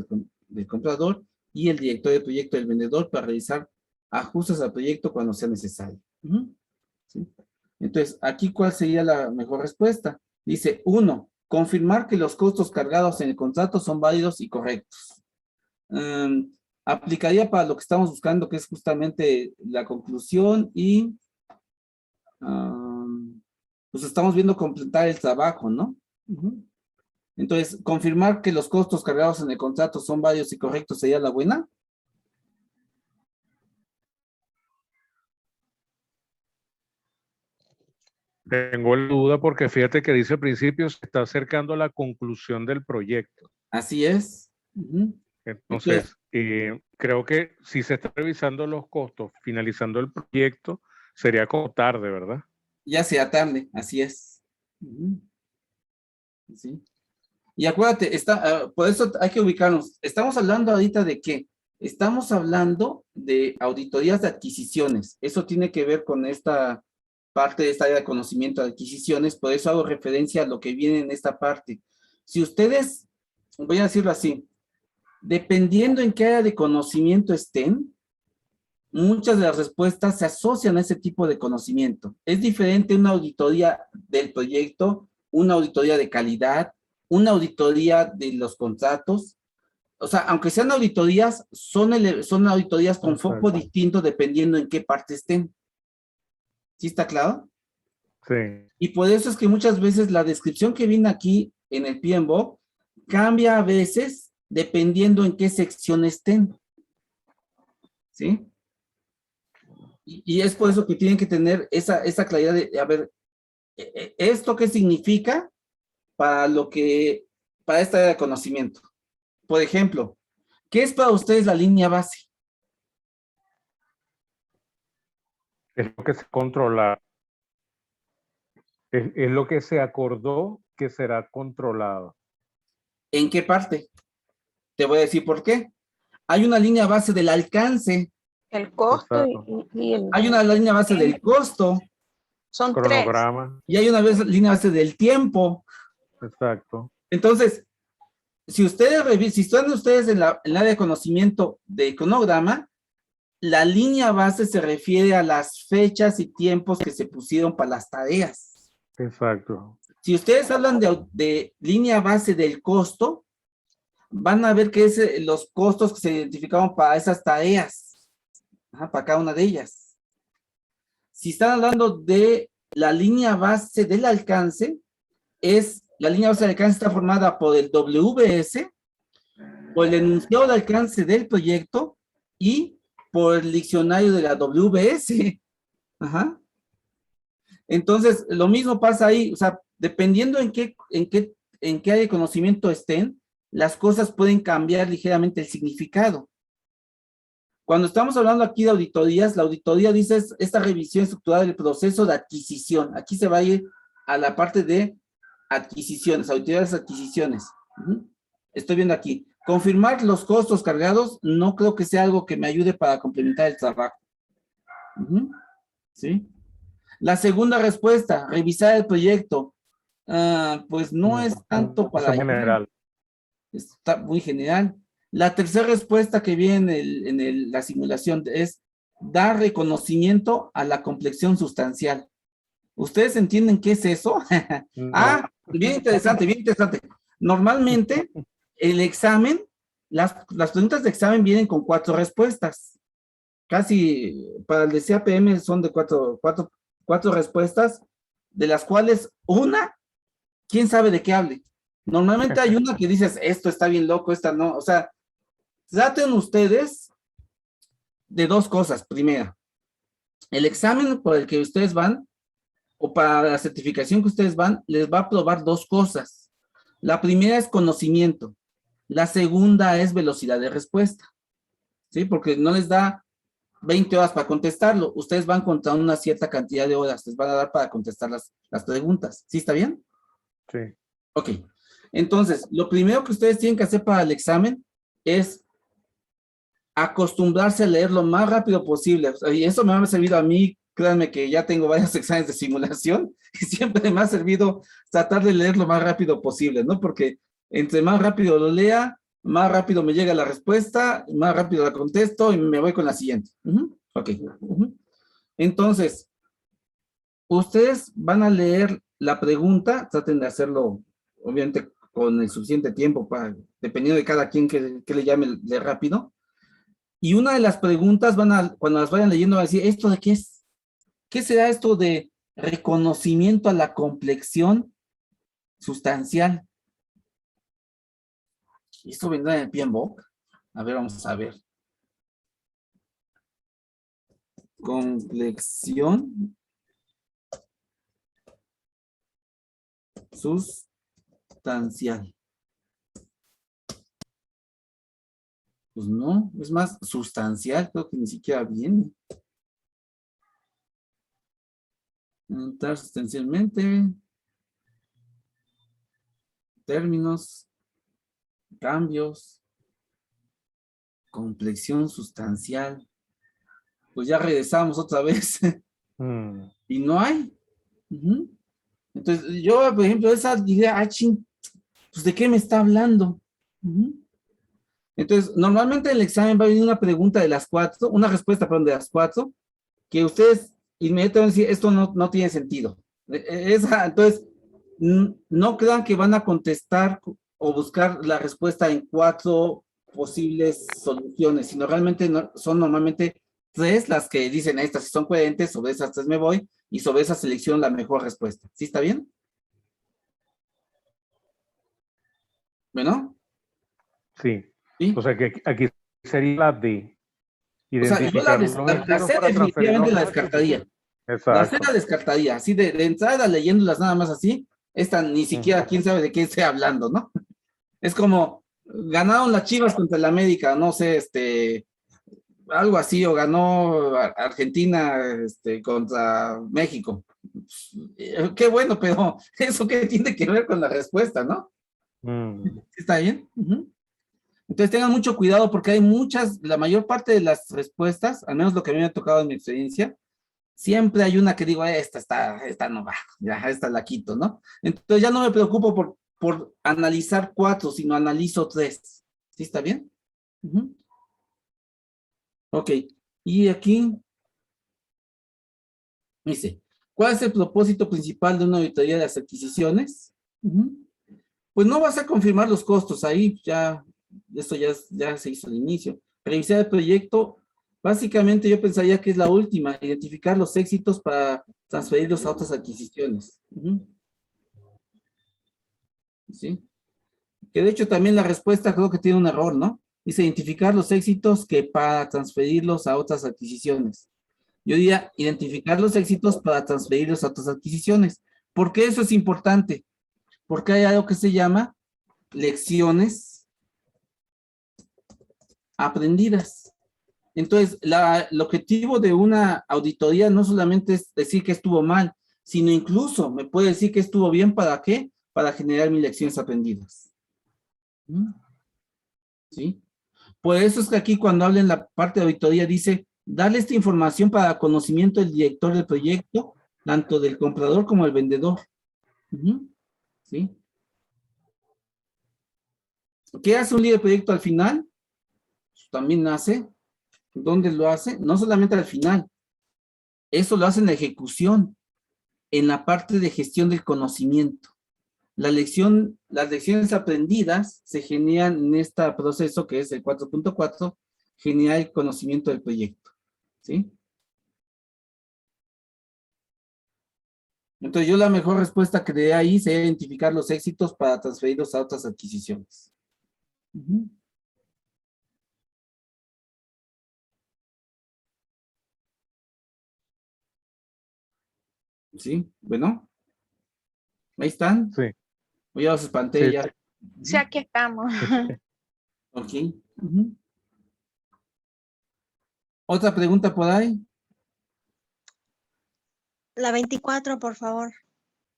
del comprador y el director de proyecto del vendedor para realizar ajustes al proyecto cuando sea necesario. ¿Sí? Entonces, aquí, ¿cuál sería la mejor respuesta? Dice, 1, confirmar que los costos cargados en el contrato son válidos y correctos. Aplicaría para lo que estamos buscando, que es justamente la conclusión y pues estamos viendo completar el trabajo, ¿no? Entonces, confirmar que los costos cargados en el contrato son válidos y correctos sería la buena. Tengo la duda porque fíjate que dice al principio se está acercando a la conclusión del proyecto. Así es. Entonces, creo que si se está revisando los costos, finalizando el proyecto, sería como tarde, ¿verdad? Ya sea tarde, así es. ¿Sí? Y acuérdate, por eso hay que ubicarnos. Estamos hablando ahorita de qué? Estamos hablando de auditorías de adquisiciones. Eso tiene que ver con esta parte de esta área de conocimiento de adquisiciones, por eso hago referencia a lo que viene en esta parte. Si ustedes, voy a decirlo así, dependiendo en qué área de conocimiento estén, muchas de las respuestas se asocian a ese tipo de conocimiento. Es diferente una auditoría del proyecto, una auditoría de calidad, una auditoría de los contratos. O sea, aunque sean auditorías, son auditorías con foco distinto dependiendo en qué parte estén. ¿Sí está claro? Sí. Y por eso es que muchas veces la descripción que viene aquí en el PMBOK cambia a veces dependiendo en qué sección estén. ¿Sí? Y es por eso que tienen que tener esa claridad de, a ver, ¿esto qué significa para esta área de conocimiento? Por ejemplo, ¿qué es para ustedes la línea base? Es lo que se controla. Es lo que se acordó que será controlado. ¿En qué parte? Te voy a decir por qué. Hay una línea base del alcance. El costo y el... Hay una línea base del costo. Son Cronograma. Y hay una línea base del tiempo. Exacto. Entonces, si están ustedes en el área de conocimiento de cronograma, la línea base se refiere a las fechas y tiempos que se pusieron para las tareas. Exacto. Si ustedes hablan de línea base del costo, van a ver que es los costos que se identificaron para esas tareas, para cada una de ellas. Si están hablando de la línea base del alcance, la línea base del alcance está formada por el WBS, por el enunciado de alcance del proyecto y por el diccionario de la WBS. Entonces, lo mismo pasa ahí, o sea, dependiendo en qué área de conocimiento estén, las cosas pueden cambiar ligeramente el significado. Cuando estamos hablando aquí de auditorías, la auditoría dice esta revisión estructurada del proceso de adquisición. Aquí se va a ir a la parte de adquisiciones, auditorías de adquisiciones. Estoy viendo aquí. Confirmar los costos cargados no creo que sea algo que me ayude para complementar el trabajo. ¿Sí? La segunda respuesta, revisar el proyecto. Pues no es tanto para... Es general. Está muy general. La tercera respuesta que viene en la simulación es dar reconocimiento a la complexión sustancial. ¿Ustedes entienden qué es eso? No. Bien interesante, bien interesante. Normalmente, el examen, las preguntas de examen vienen con 4 respuestas. Casi para el de CAPM son de 4 respuestas, de las cuales una, ¿quién sabe de qué hable? Normalmente hay una que dices, esto está bien loco, esta no. O sea, traten ustedes de 2 cosas. Primera, el examen por el que ustedes van o para la certificación que ustedes van, les va a probar dos cosas. La primera es conocimiento. La segunda es velocidad de respuesta. ¿Sí? Porque no les da 20 horas para contestarlo. Ustedes van contra una cierta cantidad de horas. Les van a dar para contestar las preguntas. ¿Sí está bien? Sí. Ok. Entonces, lo primero que ustedes tienen que hacer para el examen es acostumbrarse a leer lo más rápido posible. O sea, y eso me ha servido a mí. Créanme que ya tengo varios exámenes de simulación y siempre me ha servido tratar de leer lo más rápido posible, ¿no? Porque entre más rápido lo lea, más rápido me llega la respuesta, más rápido la contesto y me voy con la siguiente. Ok. Entonces, ustedes van a leer la pregunta, traten de hacerlo, obviamente, con el suficiente tiempo, dependiendo de cada quien que le llame de rápido. Y una de las preguntas cuando las vayan leyendo, van a decir, ¿esto de qué es? ¿Qué será esto de reconocimiento a la complexión sustancial? ¿Y esto vendrá en el PMBOK? A ver, vamos a ver. Complexión sustancial. Pues no, es más sustancial, creo que ni siquiera viene. Aumentar sustancialmente. Términos, cambios, complexión sustancial. Pues ya regresamos otra vez Mm. y no hay. Entonces, yo, por ejemplo, esa idea, pues ¿de qué me está hablando? Entonces, normalmente en el examen va a venir una pregunta de las 4, una respuesta, perdón, de las 4, que ustedes inmediatamente dicen, esto no tiene sentido. Entonces, no crean que van a contestar o buscar la respuesta en 4 posibles soluciones, sino realmente son normalmente 3 las que dicen, estas sí son coherentes, sobre esas 3 me voy, y sobre esa selección la mejor respuesta. ¿Sí está bien? ¿Bueno? Sí. ¿Sí? O sea que aquí sería la D. O sea, yo Identificar los la extremos C para definitivamente transferirlos la a descartaría. adquisición. La C Exacto. la descartaría. Así de entrada, leyéndolas nada más así, esta ni siquiera quién sabe de qué estoy hablando, ¿no? Es como, ganaron las Chivas contra el América, no sé, algo así, o ganó Argentina contra México. Qué bueno, pero ¿eso qué tiene que ver con la respuesta, no? Mm. ¿Está bien? Entonces tengan mucho cuidado porque hay la mayor parte de las respuestas, al menos lo que a mí me ha tocado en mi experiencia, siempre hay una que digo, esta no va, ya, esta la quito, ¿no? Entonces ya no me preocupo por analizar 4, sino analizo 3. ¿Sí está bien? Ok, y aquí dice, ¿cuál es el propósito principal de una auditoría de las adquisiciones? Pues no vas a confirmar los costos ahí, esto ya se hizo al inicio. Revisar el proyecto, básicamente yo pensaría que es la última, identificar los éxitos para transferirlos a otras adquisiciones. ¿Sí? Que de hecho también la respuesta creo que tiene un error, ¿no? Dice identificar los éxitos que para transferirlos a otras adquisiciones. Yo diría identificar los éxitos para transferirlos a otras adquisiciones. ¿Por qué eso es importante? Porque hay algo que se llama lecciones aprendidas. Entonces, el objetivo de una auditoría no solamente es decir que estuvo mal, sino incluso me puede decir que estuvo bien, ¿para qué? Para generar mis lecciones aprendidas. ¿Sí? Por eso es que aquí cuando habla en la parte de auditoría dice, darle esta información para conocimiento del director del proyecto, tanto del comprador como del vendedor. ¿Sí? ¿Qué hace un líder de proyecto al final? También hace. ¿Dónde lo hace? No solamente al final. Eso lo hace en la ejecución, en la parte de gestión del conocimiento. Las lecciones aprendidas se generan en este proceso que es el 4.4, generar el conocimiento del proyecto. ¿Sí? Entonces yo la mejor respuesta que dé ahí sería identificar los éxitos para transferirlos a otras adquisiciones. ¿Sí? Bueno. Ahí están. Sí. O ya los espanté Sí. ya. Sí, aquí estamos. Ok. Ujú. ¿Otra pregunta por ahí? La 24, por favor.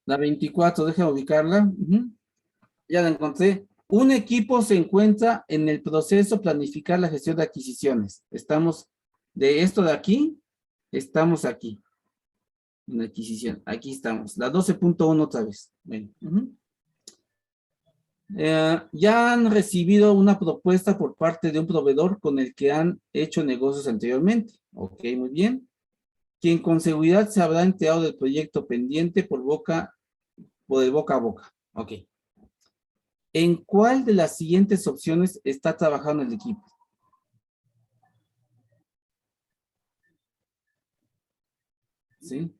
La 24, déjame ubicarla. Ujú. Ya la encontré. Un equipo se encuentra en el proceso de planificar la gestión de adquisiciones. Estamos de esto de aquí, estamos aquí. En adquisición. Aquí estamos. La 12.1 otra vez. Bueno, ujú. Ya han recibido una propuesta por parte de un proveedor con el que han hecho negocios anteriormente. Ok, muy bien. Quien con seguridad se habrá enterado del proyecto pendiente por el boca a boca. Ok. ¿En cuál de las siguientes opciones está trabajando el equipo? ¿Sí?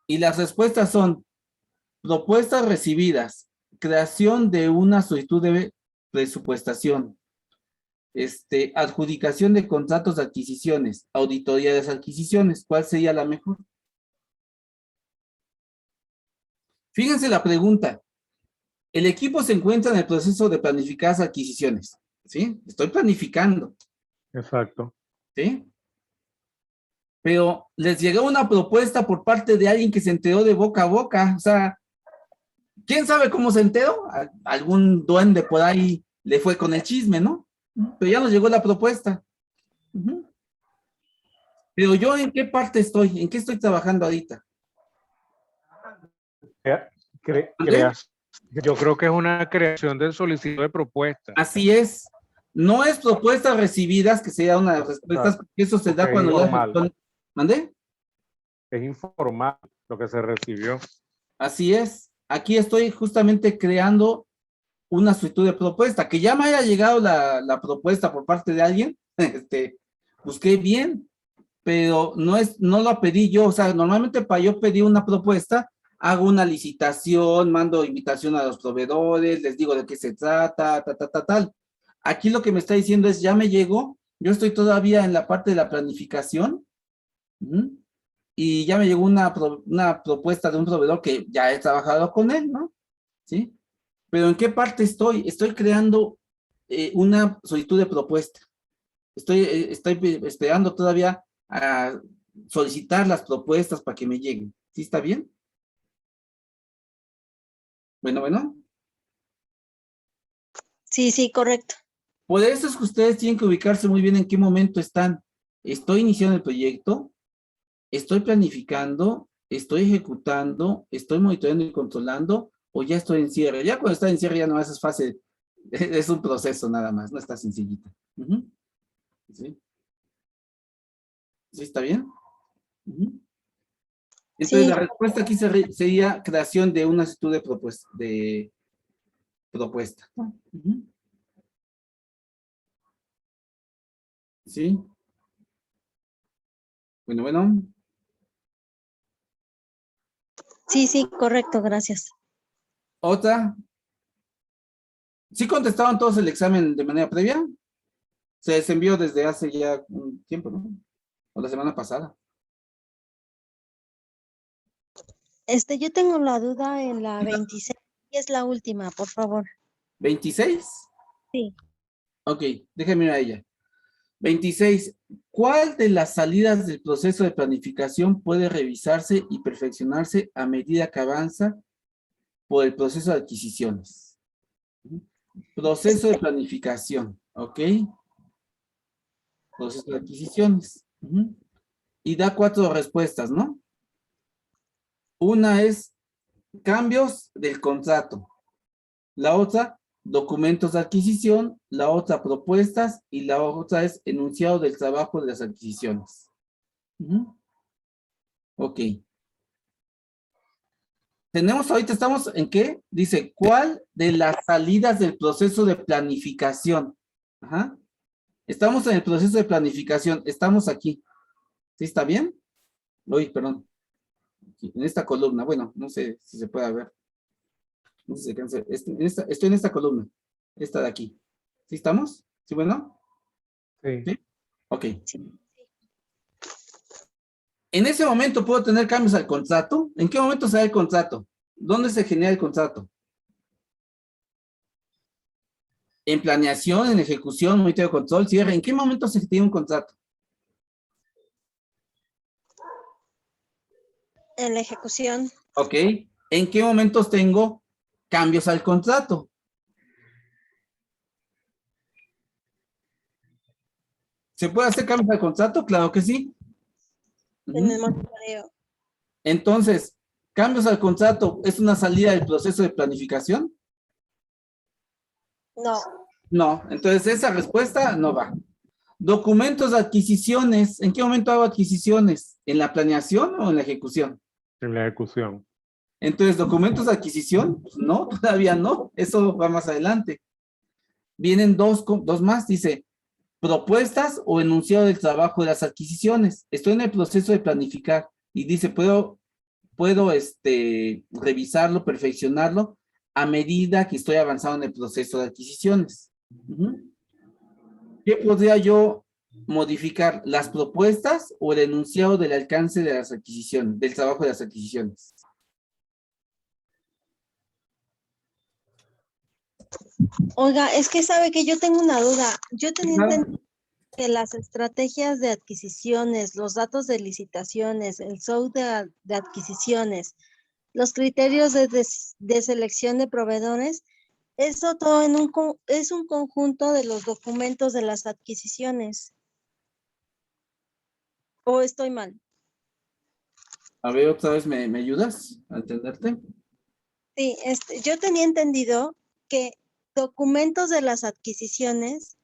Y las respuestas son propuestas recibidas, creación de una solicitud de presupuestación, adjudicación de contratos de adquisiciones, auditoría de las adquisiciones. ¿Cuál sería la mejor? Fíjense la pregunta. El equipo se encuentra en el proceso de planificar las adquisiciones. ¿Sí? Estoy planificando. Exacto. ¿Sí? Pero les llegó una propuesta por parte de alguien que se enteró de boca a boca. O sea, ¿quién sabe cómo se enteró? Algún duende por ahí le fue con el chisme, ¿no? Pero ya nos llegó la propuesta. Ujú. Pero yo, ¿en qué parte estoy? ¿En qué estoy trabajando ahorita? Creas. Yo creo que es una creación de solicitud de propuesta. Así es. No es propuestas recibidas, que sea una respuesta, porque eso se da Ok, cuando ya... informal. ¿Mandé? Es informal lo que se recibió. Así es. Aquí estoy justamente creando una solicitud de propuesta, que ya me haya llegado la propuesta por parte de alguien, busqué bien, pero no la pedí yo. O sea, normalmente para yo pedir una propuesta, hago una licitación, mando invitación a los proveedores, les digo de qué se trata, tal. Aquí lo que me está diciendo es, ya me llegó, yo estoy todavía en la parte de la planificación, ¿sí? Y ya me llegó una propuesta de un proveedor que ya he trabajado con él, ¿no? ¿Sí? Pero ¿en qué parte estoy? Estoy creando una solicitud de propuesta. Estoy esperando todavía a solicitar las propuestas para que me lleguen. ¿Sí está bien? Bueno. Sí, sí, correcto. Por eso es que ustedes tienen que ubicarse muy bien en qué momento están. Estoy iniciando el proyecto, estoy planificando, estoy ejecutando, estoy monitoreando y controlando, o ya estoy en cierre. Ya cuando está en cierre ya no es fácil, es un proceso nada más, no está sencillita. Uh-huh. ¿Sí? ¿Sí está bien? Uh-huh. Entonces, Sí, la respuesta aquí sería creación de una solicitud de propuesta. Uh-huh. ¿Sí? Bueno. sí, correcto, gracias. Otra. ¿Sí contestaron todos el examen de manera previa? Se les envió desde hace ya un tiempo, ¿no? O la semana pasada. Yo tengo la duda en la 26, y es la última, por favor. ¿26? Sí. Ok, déjame ir a ella. 26. ¿Cuál de las salidas del proceso de planificación puede revisarse y perfeccionarse a medida que avanza por el proceso de adquisiciones? Proceso de planificación, ¿ok? Proceso de adquisiciones. Uh-huh. Y da 4 respuestas, ¿no? Una es cambios del contrato. La otra, documentos de adquisición. La otra, propuestas. Y la otra es enunciado del trabajo de las adquisiciones. Uh-huh. Ok. Estamos en qué? Dice, ¿cuál de las salidas del proceso de planificación? Ajá. Estamos en el proceso de planificación. Estamos aquí. ¿Sí está bien? Uy, perdón. Aquí, en esta columna. Bueno, no sé si se puede ver. No sé si se alcanza. Estoy en esta columna. Esta de aquí. ¿Sí estamos? ¿Sí, bueno? Sí. ¿Sí? Ok. Sí. En ese momento puedo tener cambios al contrato. ¿En qué momento se da el contrato? ¿Dónde se genera el contrato? En planeación, en ejecución, monitoreo, control, cierre. ¿En qué momento se tiene un contrato? En la ejecución, Ok. ¿En qué momentos tengo cambios al contrato? ¿Se puede hacer cambios al contrato? Claro que sí. en el Ujú. monitoreo. Entonces, cambios al contrato, ¿es una salida del proceso de planificación? No, No. Entonces, esa respuesta no va. Documentos de adquisiciones. ¿En qué momento hago adquisiciones? ¿En la planeación o en la ejecución? En la ejecución. Entonces, documentos de adquisición, pues no, todavía no. Eso va más adelante. Vienen dos más, dice, propuestas o enunciado del trabajo de las adquisiciones. Estoy en el proceso de planificar y dice, puedo revisarlo, perfeccionarlo a medida que estoy avanzando en el proceso de adquisiciones. Ujú. ¿Qué podría yo modificar? ¿Las propuestas o el enunciado del alcance de las adquisiciones, del trabajo de las adquisiciones? oiga, es que sabe que yo tengo una duda. Yo tenía Claro. entendido que las estrategias de adquisiciones, los datos de licitaciones, el SOW de adquisiciones, los criterios de selección de proveedores, eso todo es un conjunto de los documentos de las adquisiciones. ¿O estoy mal? A ver, otra vez, ¿me ayudas a entenderte? Sí, yo tenía entendido que documentos de las adquisiciones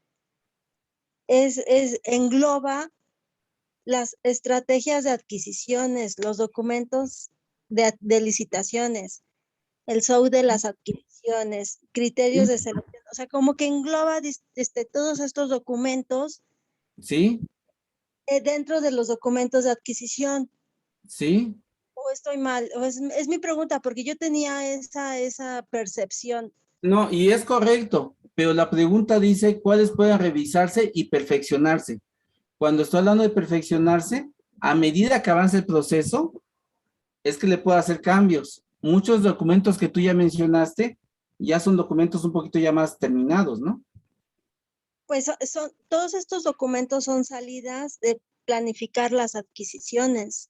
engloba las estrategias de adquisiciones, los documentos de licitaciones, el SOW de las adquisiciones, criterios de selección, o sea, como que engloba todos estos documentos ¿Sí? dentro de los documentos de adquisición. ¿Sí? ¿O estoy mal? ¿O es mi pregunta? Porque yo tenía esa percepción. No, y es correcto, pero la pregunta dice cuáles pueden revisarse y perfeccionarse. Cuando estoy hablando de perfeccionarse, a medida que avance el proceso, es que le puedo hacer cambios. Muchos documentos que tú ya mencionaste ya son documentos un poquito ya más terminados, ¿no? Pues todos estos documentos son salidas de planificar las adquisiciones.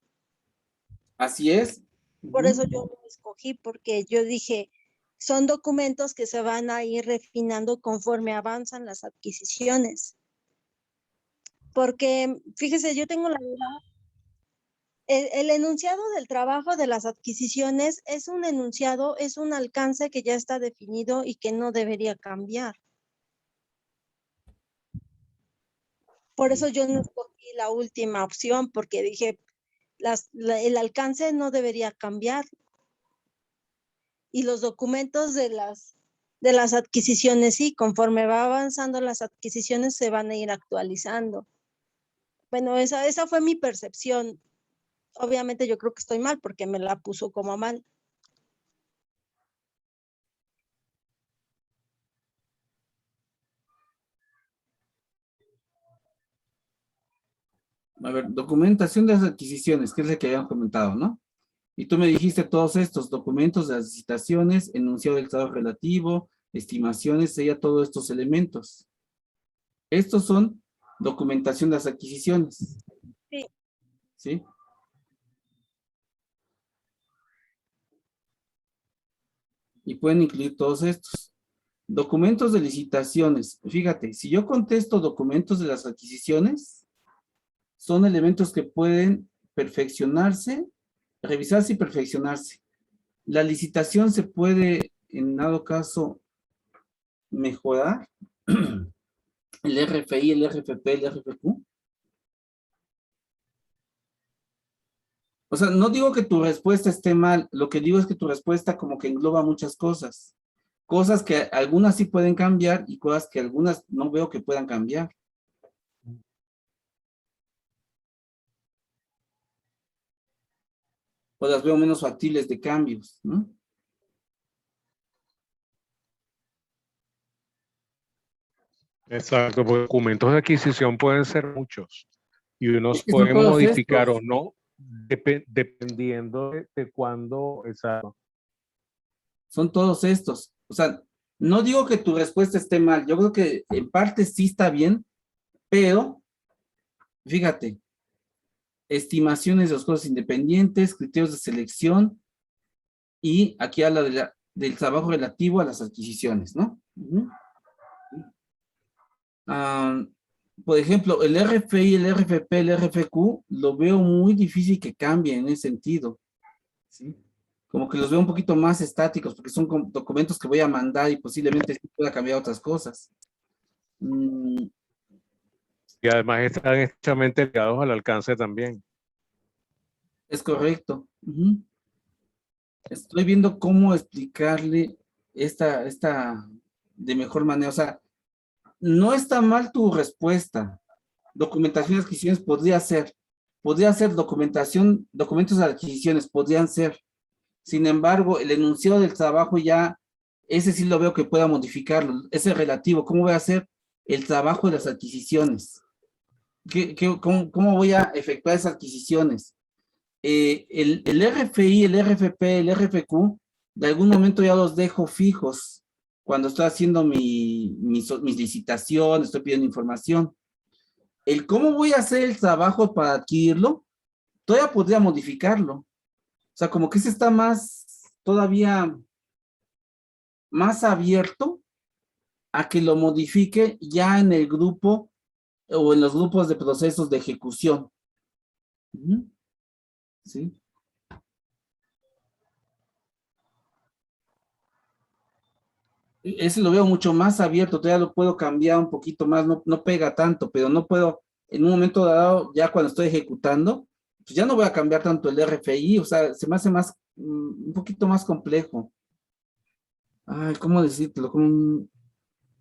Así es. Por Ujú. eso yo lo escogí, porque yo dije, son documentos que se van a ir refinando conforme avanzan las adquisiciones. Porque, fíjese, yo tengo la duda, el enunciado del trabajo de las adquisiciones es un enunciado, es un alcance que ya está definido y que no debería cambiar. Por eso yo no escogí la última opción, porque dije, el alcance no debería cambiar. Y los documentos de las adquisiciones, sí, conforme va avanzando las adquisiciones se van a ir actualizando. Bueno, esa fue mi percepción. Obviamente yo creo que estoy mal porque me la puso como mal. A ver, documentación de las adquisiciones, que es la que habíamos comentado, ¿no? Y tú me dijiste todos estos documentos de las licitaciones, enunciado del estado relativo, estimaciones, sería todos estos elementos. Estos son documentación de las adquisiciones. Sí. ¿Sí? Y pueden incluir todos estos. Documentos de licitaciones. Fíjate, si yo contesto documentos de las adquisiciones, son elementos que pueden perfeccionarse, revisarse y perfeccionarse. La licitación se puede, en dado caso, mejorar. El RFI, el RFP, el RFQ. O sea, no digo que tu respuesta esté mal, lo que digo es que tu respuesta como que engloba muchas cosas. Cosas que algunas sí pueden cambiar y cosas que algunas no veo que puedan cambiar. O las veo menos factibles de cambios, ¿no? Exacto, porque documentos de adquisición pueden ser muchos y unos Es que son pueden todos modificar estos. o no, dependiendo de cuándo. Exacto. Son todos estos. O sea, no digo que tu respuesta esté mal, yo creo que en parte sí está bien, pero fíjate, estimaciones de los costos independientes, criterios de selección, y aquí habla del trabajo relativo a las adquisiciones, ¿no? Por ejemplo, el RFI, el RFP, el RFQ, lo veo muy difícil que cambie en ese sentido, ¿sí? Como que los veo un poquito más estáticos, porque son documentos que voy a mandar y posiblemente sí pueda cambiar otras cosas. Y además están estrechamente ligados al alcance también. Es correcto. Estoy viendo cómo explicarle esta de mejor manera. O sea, no está mal tu respuesta. Documentación de adquisiciones podría ser documentación, documentos de adquisiciones podrían ser. Sin embargo, el enunciado del trabajo ya, ese sí lo veo que pueda modificarlo. Ese es relativo. ¿Cómo voy a hacer el trabajo de las adquisiciones? ¿Cómo voy a efectuar esas adquisiciones? El RFI, el RFP, el RFQ, de algún momento ya los dejo fijos cuando estoy haciendo mis licitaciones, estoy pidiendo información. El cómo voy a hacer el trabajo para adquirirlo, todavía podría modificarlo. O sea, como que ese está todavía más abierto a que lo modifique ya en el grupo o en los grupos de procesos de ejecución. ¿Sí? Ese lo veo mucho más abierto, todavía lo puedo cambiar un poquito más, no pega tanto, pero no puedo, en un momento dado, ya cuando estoy ejecutando, pues ya no voy a cambiar tanto el RFI, o sea, se me hace un poquito más complejo. Ay, ¿cómo decírtelo?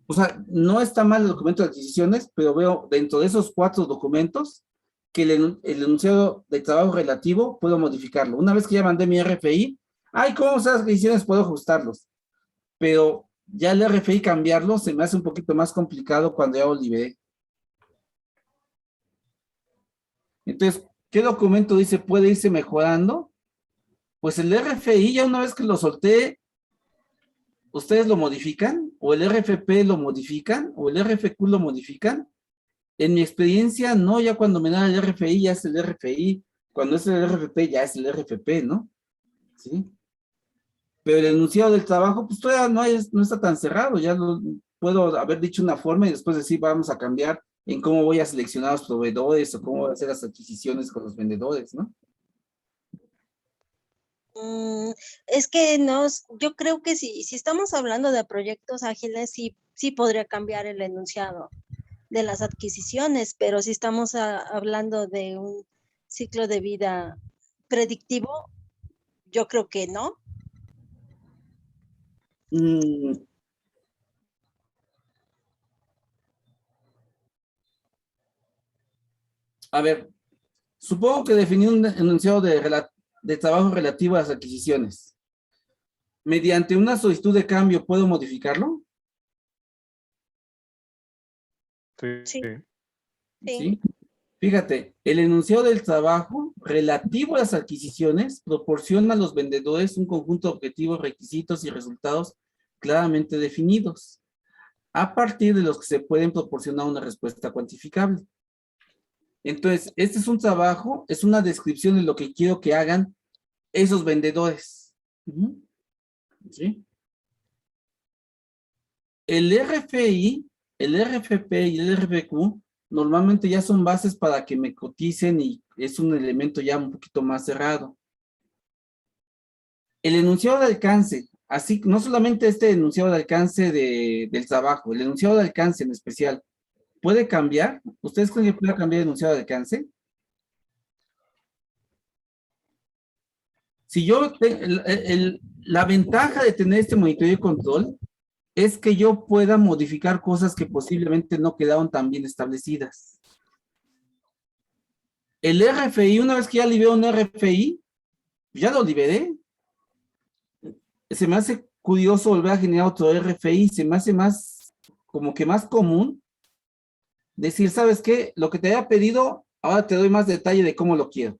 O sea, no está mal el documento de adquisiciones, pero veo dentro de esos 4 documentos que el enunciado de trabajo relativo puedo modificarlo. Una vez que ya mandé mi RFI, ¿cómo esas adquisiciones puedo ajustarlos? Pero ya el RFI cambiarlo se me hace un poquito más complicado cuando ya lo liberé. Entonces, ¿qué documento dice puede irse mejorando? Pues el RFI, ya una vez que lo solté, ¿ustedes lo modifican? ¿O el RFP lo modifican? ¿O el RFQ lo modifican? En mi experiencia, no, ya cuando me dan el RFI, ya es el RFI. Cuando es el RFP, ya es el RFP, ¿no? ¿Sí? Pero el enunciado del trabajo, pues todavía no está tan cerrado, ya puedo haber dicho una forma y después decir, vamos a cambiar en cómo voy a seleccionar a los proveedores o cómo voy a hacer las adquisiciones con los vendedores, ¿no? Es que yo creo que si estamos hablando de proyectos ágiles, sí podría cambiar el enunciado de las adquisiciones, pero si estamos hablando de un ciclo de vida predictivo, yo creo que no. A ver, supongo que definí un enunciado de trabajo relativo a las adquisiciones. Mediante una solicitud de cambio, ¿puedo modificarlo? Sí. ¿Sí? Fíjate, el enunciado del trabajo relativo a las adquisiciones proporciona a los vendedores un conjunto de objetivos, requisitos y resultados claramente definidos, a partir de los que se pueden proporcionar una respuesta cuantificable. Entonces, este es un trabajo, es una descripción de lo que quiero que hagan esos vendedores. ¿Sí? El RFI, el RFP y el RFQ normalmente ya son bases para que me coticen y es un elemento ya un poquito más cerrado. El enunciado de alcance, así, no solamente este enunciado de alcance del trabajo, el enunciado de alcance en especial, ¿puede cambiar? ¿Ustedes creen que puede cambiar el enunciado de alcance? Si yo, la ventaja de tener este monitoreo y control es que yo pueda modificar cosas que posiblemente no quedaron tan bien establecidas. El RFI, una vez que ya liberé un RFI, ya lo liberé. Se me hace curioso volver a generar otro RFI, se me hace como que más común decir, ¿sabes qué? Lo que te había pedido, ahora te doy más detalle de cómo lo quiero.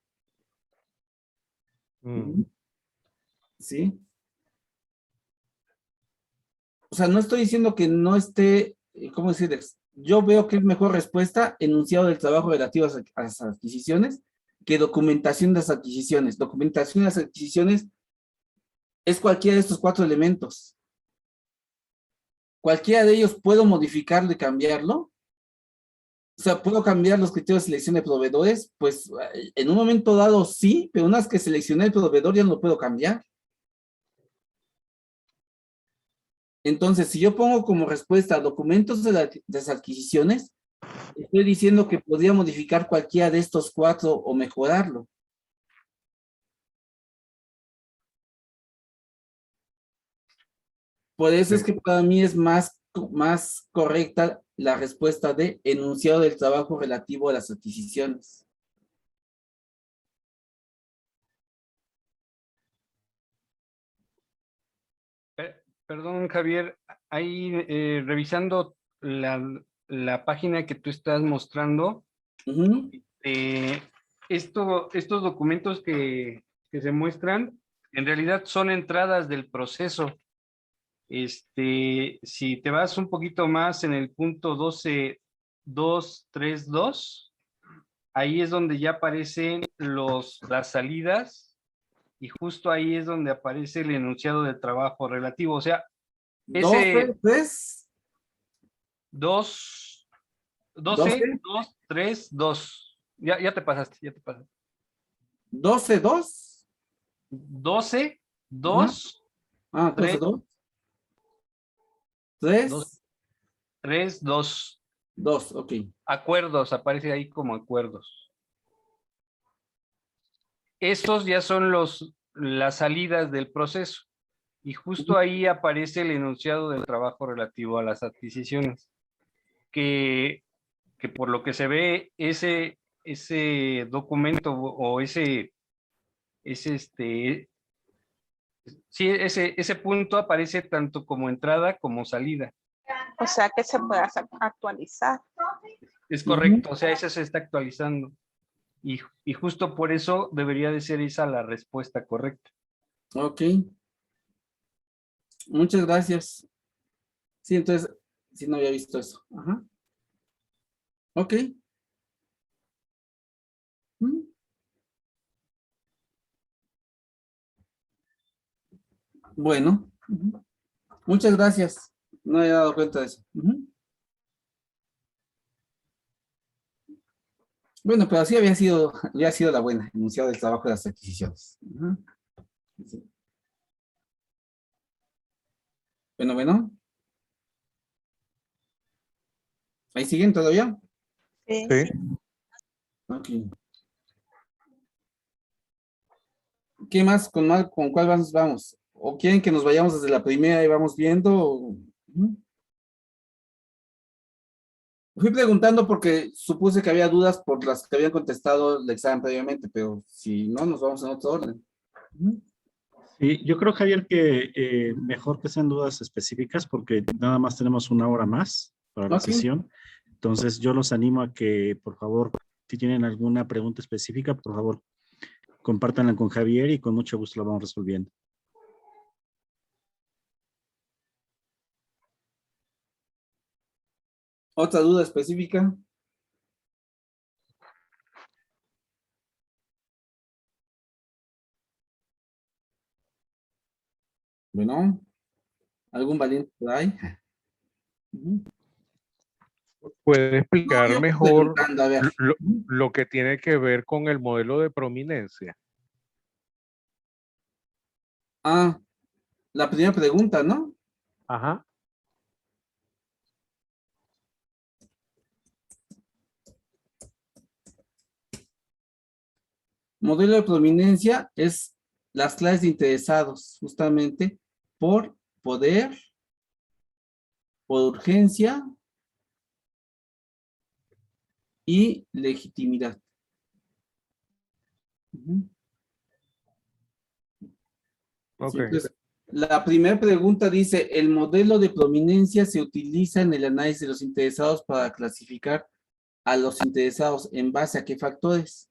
Mm. ¿Sí? O sea, no estoy diciendo que no esté, ¿cómo decirles? Yo veo que es mejor respuesta enunciado del trabajo relativo a las adquisiciones que documentación de las adquisiciones. Documentación de las adquisiciones es cualquiera de estos 4 elementos. Cualquiera de ellos puedo modificarlo y cambiarlo. O sea, ¿puedo cambiar los criterios de selección de proveedores? Pues en un momento dado sí, pero una vez que seleccioné el proveedor ya no lo puedo cambiar. Entonces, si yo pongo como respuesta documentos de las adquisiciones, estoy diciendo que podría modificar cualquiera de estos 4 o mejorarlo. Por eso es que para mí es más correcta la respuesta de enunciado del trabajo relativo a las adquisiciones. Perdón, Javier, ahí revisando la página que tú estás mostrando, Ujú. estos documentos que se muestran, en realidad son entradas del proceso. Si te vas un poquito más en el punto 12.232, ahí es donde ya aparecen las salidas, y justo ahí es donde aparece el enunciado de trabajo relativo. O sea, 12, 3, 12, 12, 2, 3, 2. Ya te pasaste, ya te pasaste. 12, 2. 12, 2, Ah, entonces 3, 2, 3, 3, 2. 2, ok. Acuerdos, aparece ahí como acuerdos. Estos ya son las salidas del proceso. Y justo ahí aparece el enunciado del trabajo relativo a las adquisiciones. Que por lo que se ve, ese documento o ese punto aparece tanto como entrada como salida. O sea que se puede actualizar. Es correcto, o sea, ese se está actualizando. Y justo por eso debería de ser esa la respuesta correcta. Ok. Muchas gracias. Sí, entonces, sí no había visto eso. Ajá. Ok. Bueno. Muchas gracias. No había dado cuenta de eso. Bueno, pero así había sido la buena, enunciado del trabajo de las adquisiciones. Sí. Bueno. ¿Ahí siguen todavía? Sí. Sí. Ok. ¿Qué más? ¿Con cuál vamos? ¿O quieren que nos vayamos desde la primera y vamos viendo? Fui preguntando porque supuse que había dudas por las que habían contestado el examen previamente, pero si no, nos vamos en otro orden. Sí, yo creo, Javier, que mejor que sean dudas específicas porque nada más tenemos 1 hora más para la Ok. sesión. Entonces, yo los animo a que, por favor, si tienen alguna pregunta específica, por favor, compártanla con Javier y con mucho gusto la vamos resolviendo. ¿Otra duda específica? Bueno, ¿algún valiente por ahí? ¿Puede explicar No, yo mejor preguntando, a ver. lo que tiene que ver con el modelo de prominencia? Ah, la primera pregunta, ¿no? Ajá. Modelo de prominencia es las clases de interesados, justamente por poder, por urgencia y legitimidad. Ok. Entonces, la primera pregunta dice, el modelo de prominencia se utiliza en el análisis de los interesados para clasificar a los interesados en base a qué factores.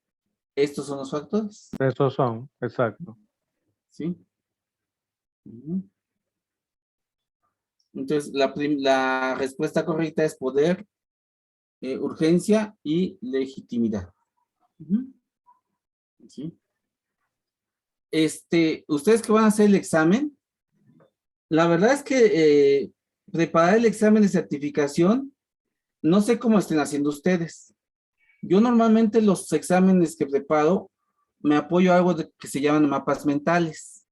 Estos son los factores. Esos son, exacto. ¿Sí? Ujú. Entonces, la respuesta correcta es poder, urgencia y legitimidad. Ujú. ¿Sí? Ustedes que van a hacer el examen, la verdad es que preparar el examen de certificación, no sé cómo estén haciendo ustedes. Yo normalmente los exámenes que preparo, me apoyo a algo que se llaman mapas mentales.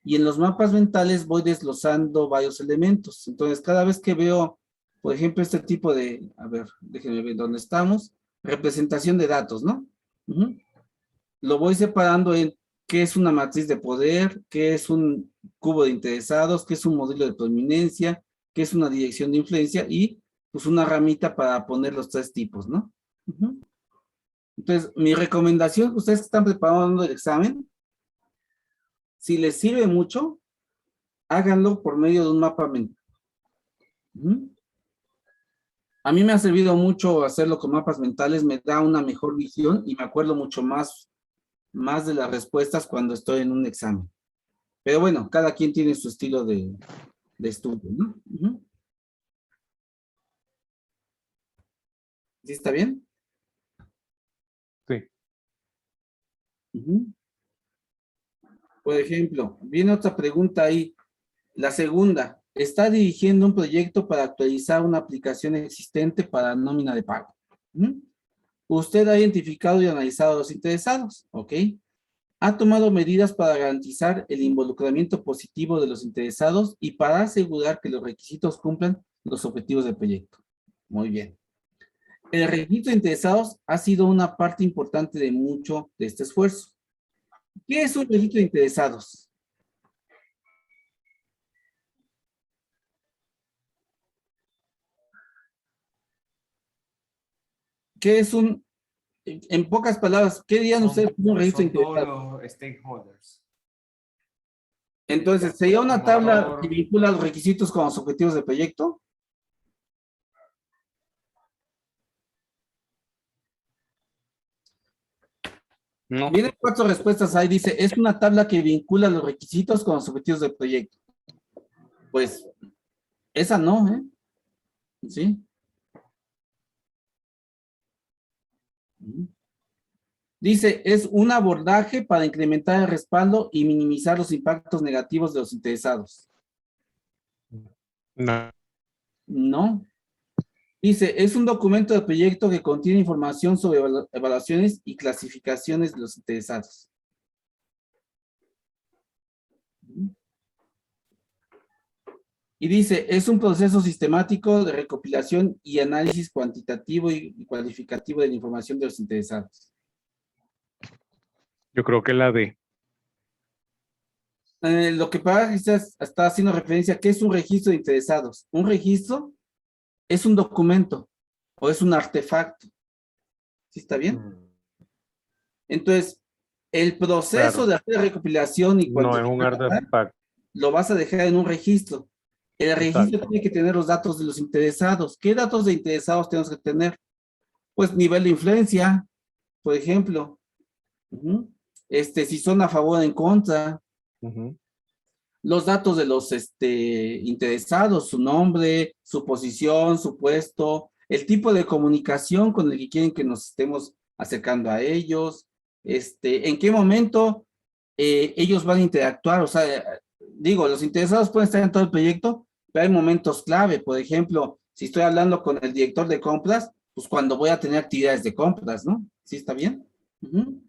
Y en los mapas mentales voy desglosando varios elementos. Entonces, cada vez que veo, por ejemplo, este tipo de, a ver, déjenme ver dónde estamos, representación de datos, ¿no? Ujú. Lo voy separando en qué es una matriz de poder, qué es un cubo de interesados, qué es un modelo de prominencia, qué es una dirección de influencia y pues una ramita para poner los tres tipos, ¿no? Ujú. Entonces, mi recomendación, ustedes que están preparando el examen, si les sirve mucho, háganlo por medio de un mapa mental. A mí me ha servido mucho hacerlo con mapas mentales, me da una mejor visión y me acuerdo mucho más de las respuestas cuando estoy en un examen. Pero bueno, cada quien tiene su estilo de estudio, ¿no? Ujú. ¿Sí está bien? Sí. Ujú. Por ejemplo, viene otra pregunta ahí. La segunda, está dirigiendo un proyecto para actualizar una aplicación existente para nómina de pago. ¿Mm? Usted ha identificado y analizado a los interesados, ¿ok? Ha tomado medidas para garantizar el involucramiento positivo de los interesados y para asegurar que los requisitos cumplan los objetivos del proyecto. Muy bien. El registro de interesados ha sido una parte importante de mucho de este esfuerzo. ¿Qué es un registro de interesados? ¿Qué es en pocas palabras, qué dirían ustedes como un registro de Son todos interesados? los stakeholders. Entonces, ¿sería una tabla que Promotor. vincula los requisitos con los objetivos del proyecto? No, Vienen 4 respuestas ahí, dice, es una tabla que vincula los requisitos con los objetivos del proyecto. Pues, esa no, ¿eh? ¿Sí? Dice, es un abordaje para incrementar el respaldo y minimizar los impactos negativos de los interesados. No. No. Dice, es un documento de proyecto que contiene información sobre evaluaciones y clasificaciones de los interesados. Y dice, es un proceso sistemático de recopilación y análisis cuantitativo y cualificativo de la información de los interesados. Yo creo que la D. Lo que pasa es que está haciendo referencia a qué es un registro de interesados. Un registro es un documento o es un artefacto. ¿Sí está bien? Entonces, el proceso Claro. de hacer recopilación y No es un cuantificar artefacto. lo vas a dejar en un registro. El registro Exacto. tiene que tener los datos de los interesados. ¿Qué datos de interesados tenemos que tener? Pues nivel de influencia, por ejemplo. Ujú. Si son a favor o en contra. Ujú. Los datos de los interesados, su nombre, su posición, su puesto, el tipo de comunicación con el que quieren que nos estemos acercando a ellos, en qué momento ellos van a interactuar, o sea, digo, los interesados pueden estar en todo el proyecto, pero hay momentos clave, por ejemplo, si estoy hablando con el director de compras, pues cuando voy a tener actividades de compras, ¿no? ¿Sí está bien? Ujú.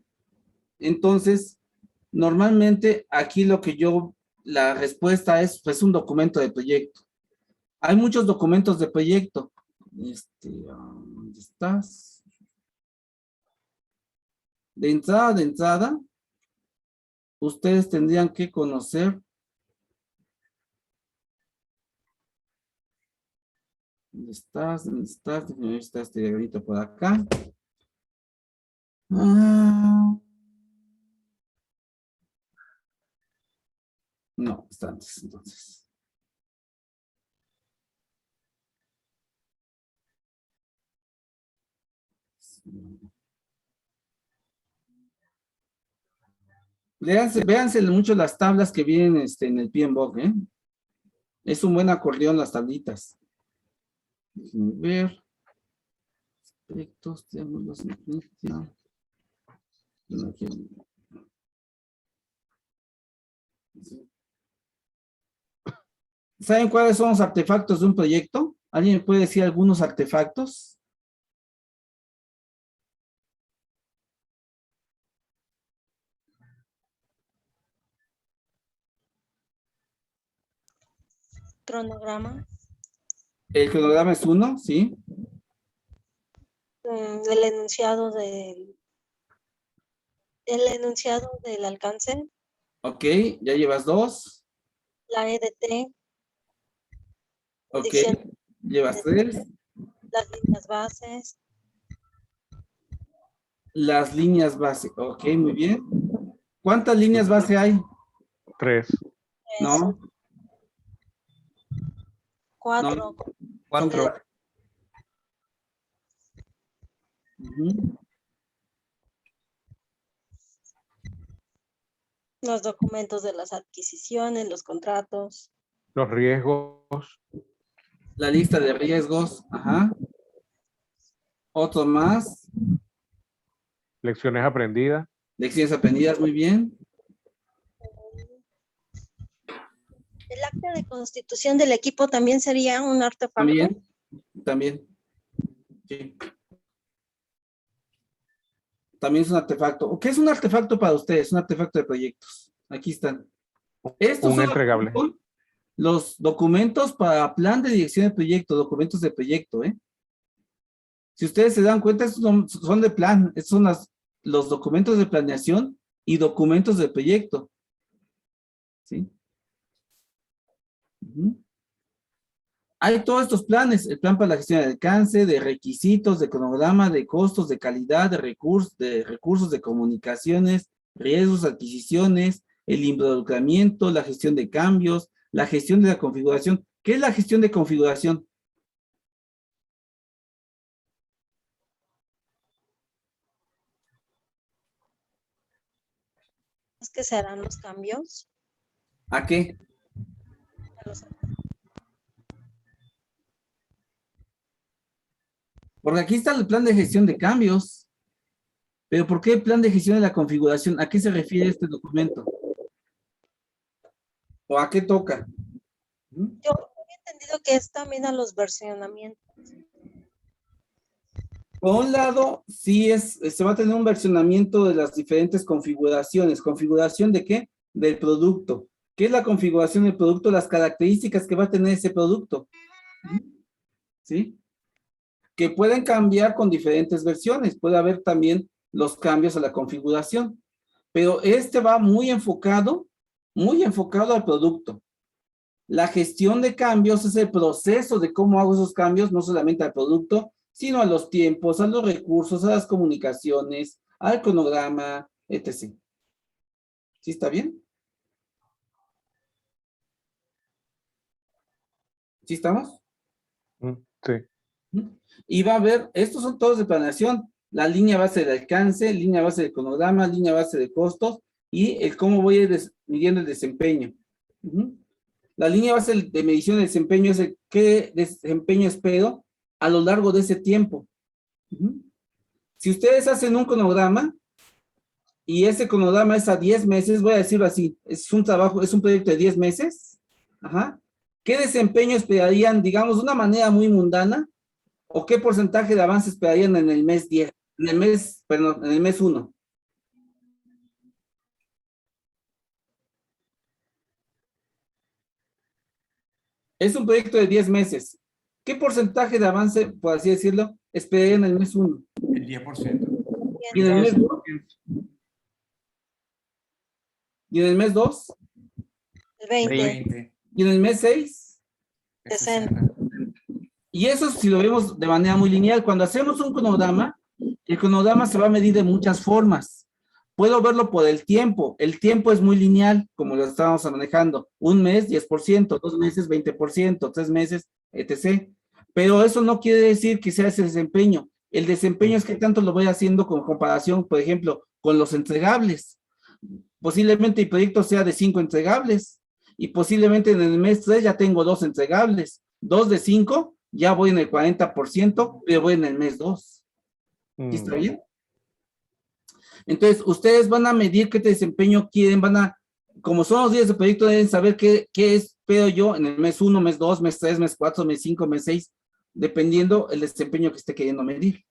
Entonces, normalmente aquí la respuesta es pues un documento de proyecto. Hay muchos documentos de proyecto. ¿Dónde estás? De entrada, ustedes tendrían que conocer. ¿Dónde estás? ¿Dónde estás? Déjame ver si está este diagrito por acá. No, está antes, entonces. Véanse mucho las tablas que vienen en el PMBOK, ¿eh? Es un buen acordeón las tablitas. Déjenme ver. Aspectos, triángulos, ¿saben cuáles son los artefactos de un proyecto? ¿Alguien me puede decir algunos artefactos? Cronograma, El cronograma es uno, ¿sí? el enunciado del alcance, Ok, ya llevas 2. la EDT, Ok, dicción, llevas 3. las líneas bases, Las líneas base. Ok, muy bien. ¿Cuántas líneas base hay? 3. No, 4, son 4. 4. Ujú. los documentos de las adquisiciones, los contratos, Los riesgos, La lista de riesgos. Ajá. Otro más. lecciones aprendidas, Lecciones aprendidas, muy bien. el acta de constitución del equipo también sería un artefacto. También. Sí. También es un artefacto. ¿Qué es un artefacto para ustedes? Un artefacto de proyectos. Aquí están. Estos un son entregable. los documentos para plan de dirección de proyecto, documentos de proyecto, ¿eh? Si ustedes se dan cuenta, estos son de plan. Estos son los documentos de planeación y documentos de proyecto. ¿Sí? Ujú. Hay todos estos planes, el plan para la gestión de alcance, de requisitos, de cronograma, de costos, de calidad, de recursos, de comunicaciones, riesgos, adquisiciones, el involucramiento, la gestión de cambios, la gestión de la configuración. ¿Qué es la gestión de configuración? ¿Qué serán los cambios? ¿A qué? Porque aquí está el plan de gestión de cambios. Pero ¿por qué el plan de gestión de la configuración? ¿A qué se refiere este documento? ¿O a qué toca? Yo había entendido que es también a los versionamientos. Por un lado, sí se va a tener un versionamiento de las diferentes configuraciones. ¿Configuración de qué? Del producto. ¿Qué es la configuración del producto? Las características que va a tener ese producto. ¿Sí? Que pueden cambiar con diferentes versiones. Puede haber también los cambios a la configuración. Pero este va muy enfocado al producto. La gestión de cambios es el proceso de cómo hago esos cambios, no solamente al producto, sino a los tiempos, a los recursos, a las comunicaciones, al cronograma, etc. ¿Sí está bien? ¿Sí estamos? Sí. Y va a haber, estos son todos de planeación, la línea base de alcance, línea base de cronograma, línea base de costos y el cómo voy a ir midiendo el desempeño. La línea base de medición de desempeño es el qué desempeño espero a lo largo de ese tiempo. Si ustedes hacen un cronograma y ese cronograma es a 10 meses, voy a decirlo así, es un trabajo, es un proyecto de 10 meses, ¿qué desempeño esperarían, digamos, de una manera muy mundana? ¿O qué porcentaje de avance esperarían en el mes 10? En el mes 1. Es un proyecto de 10 meses. ¿Qué porcentaje de avance, por así decirlo, esperarían en el mes 1? El 10%. ¿Y en el mes 2? ¿Y en el mes 2? El 20, 20. ¿Y en el mes 6? 60. Y eso si lo vemos de manera muy lineal. Cuando hacemos un cronograma, el cronograma se va a medir de muchas formas. Puedo verlo por el tiempo. El tiempo es muy lineal, como lo estábamos manejando. Un mes, 10%, 2 meses, 20%, 3 meses, etc. Pero eso no quiere decir que sea ese desempeño. El desempeño es que tanto lo voy haciendo con comparación, por ejemplo, con los entregables. Posiblemente el proyecto sea de 5 entregables y posiblemente en el mes 3 ya tengo 2 entregables. 2 de 5, ya voy en el 40%, pero voy en el mes 2. ¿Sí está bien? Entonces, ustedes van a medir qué desempeño quieren, como son los días de proyecto, deben saber qué espero yo en el mes 1, mes 2, mes 3, mes 4, mes 5, mes 6, dependiendo el desempeño que esté queriendo medir.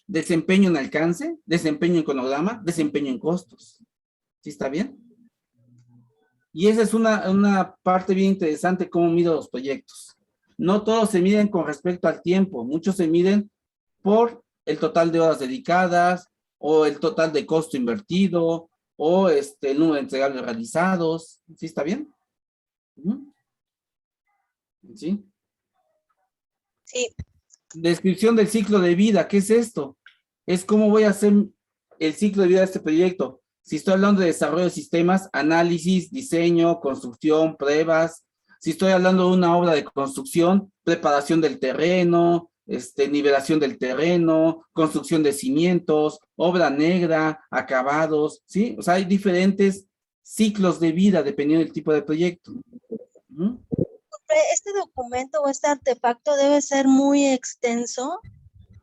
Desempeño en alcance, desempeño en cronograma, desempeño en costos. ¿Sí está bien? Y esa es una parte bien interesante, cómo mido los proyectos. No todos se miden con respecto al tiempo, muchos se miden por el total de horas dedicadas, o el total de costo invertido, o el número de entregables realizados. ¿Sí está bien? ¿Sí? Sí. Descripción del ciclo de vida. ¿Qué es esto? Es cómo voy a hacer el ciclo de vida de este proyecto. Si estoy hablando de desarrollo de sistemas, análisis, diseño, construcción, pruebas. Si estoy hablando de una obra de construcción, preparación del terreno, nivelación del terreno, construcción de cimientos, obra negra, acabados, ¿sí? O sea, hay diferentes ciclos de vida dependiendo del tipo de proyecto. Este documento o este artefacto debe ser muy extenso,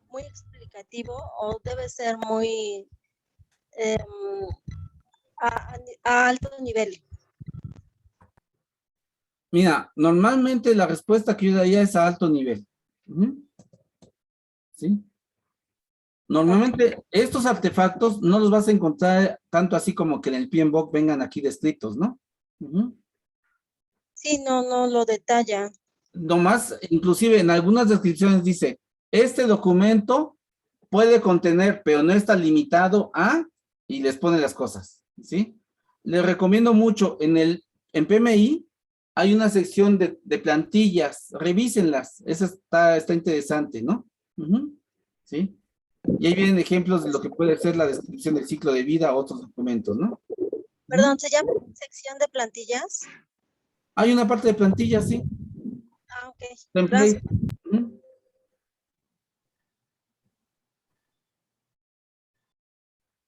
muy explicativo, o debe ser muy a alto nivel. Mira, normalmente la respuesta que yo daría es a alto nivel. ¿Sí? Normalmente estos artefactos no los vas a encontrar tanto así como que en el PMBOK vengan aquí descritos, ¿no? Sí, no lo detalla. Nomás, inclusive en algunas descripciones dice, este documento puede contener, pero no está limitado a, y les pone las cosas, ¿sí? Les recomiendo mucho, en PMI hay una sección de plantillas, revísenlas, esa está interesante, ¿no? ¿Sí? Y ahí vienen ejemplos de lo que puede ser la descripción del ciclo de vida, otros documentos, ¿no? Perdón, ¿se llama sección de plantillas? Hay una parte de plantillas, sí. Ah, ok. Template.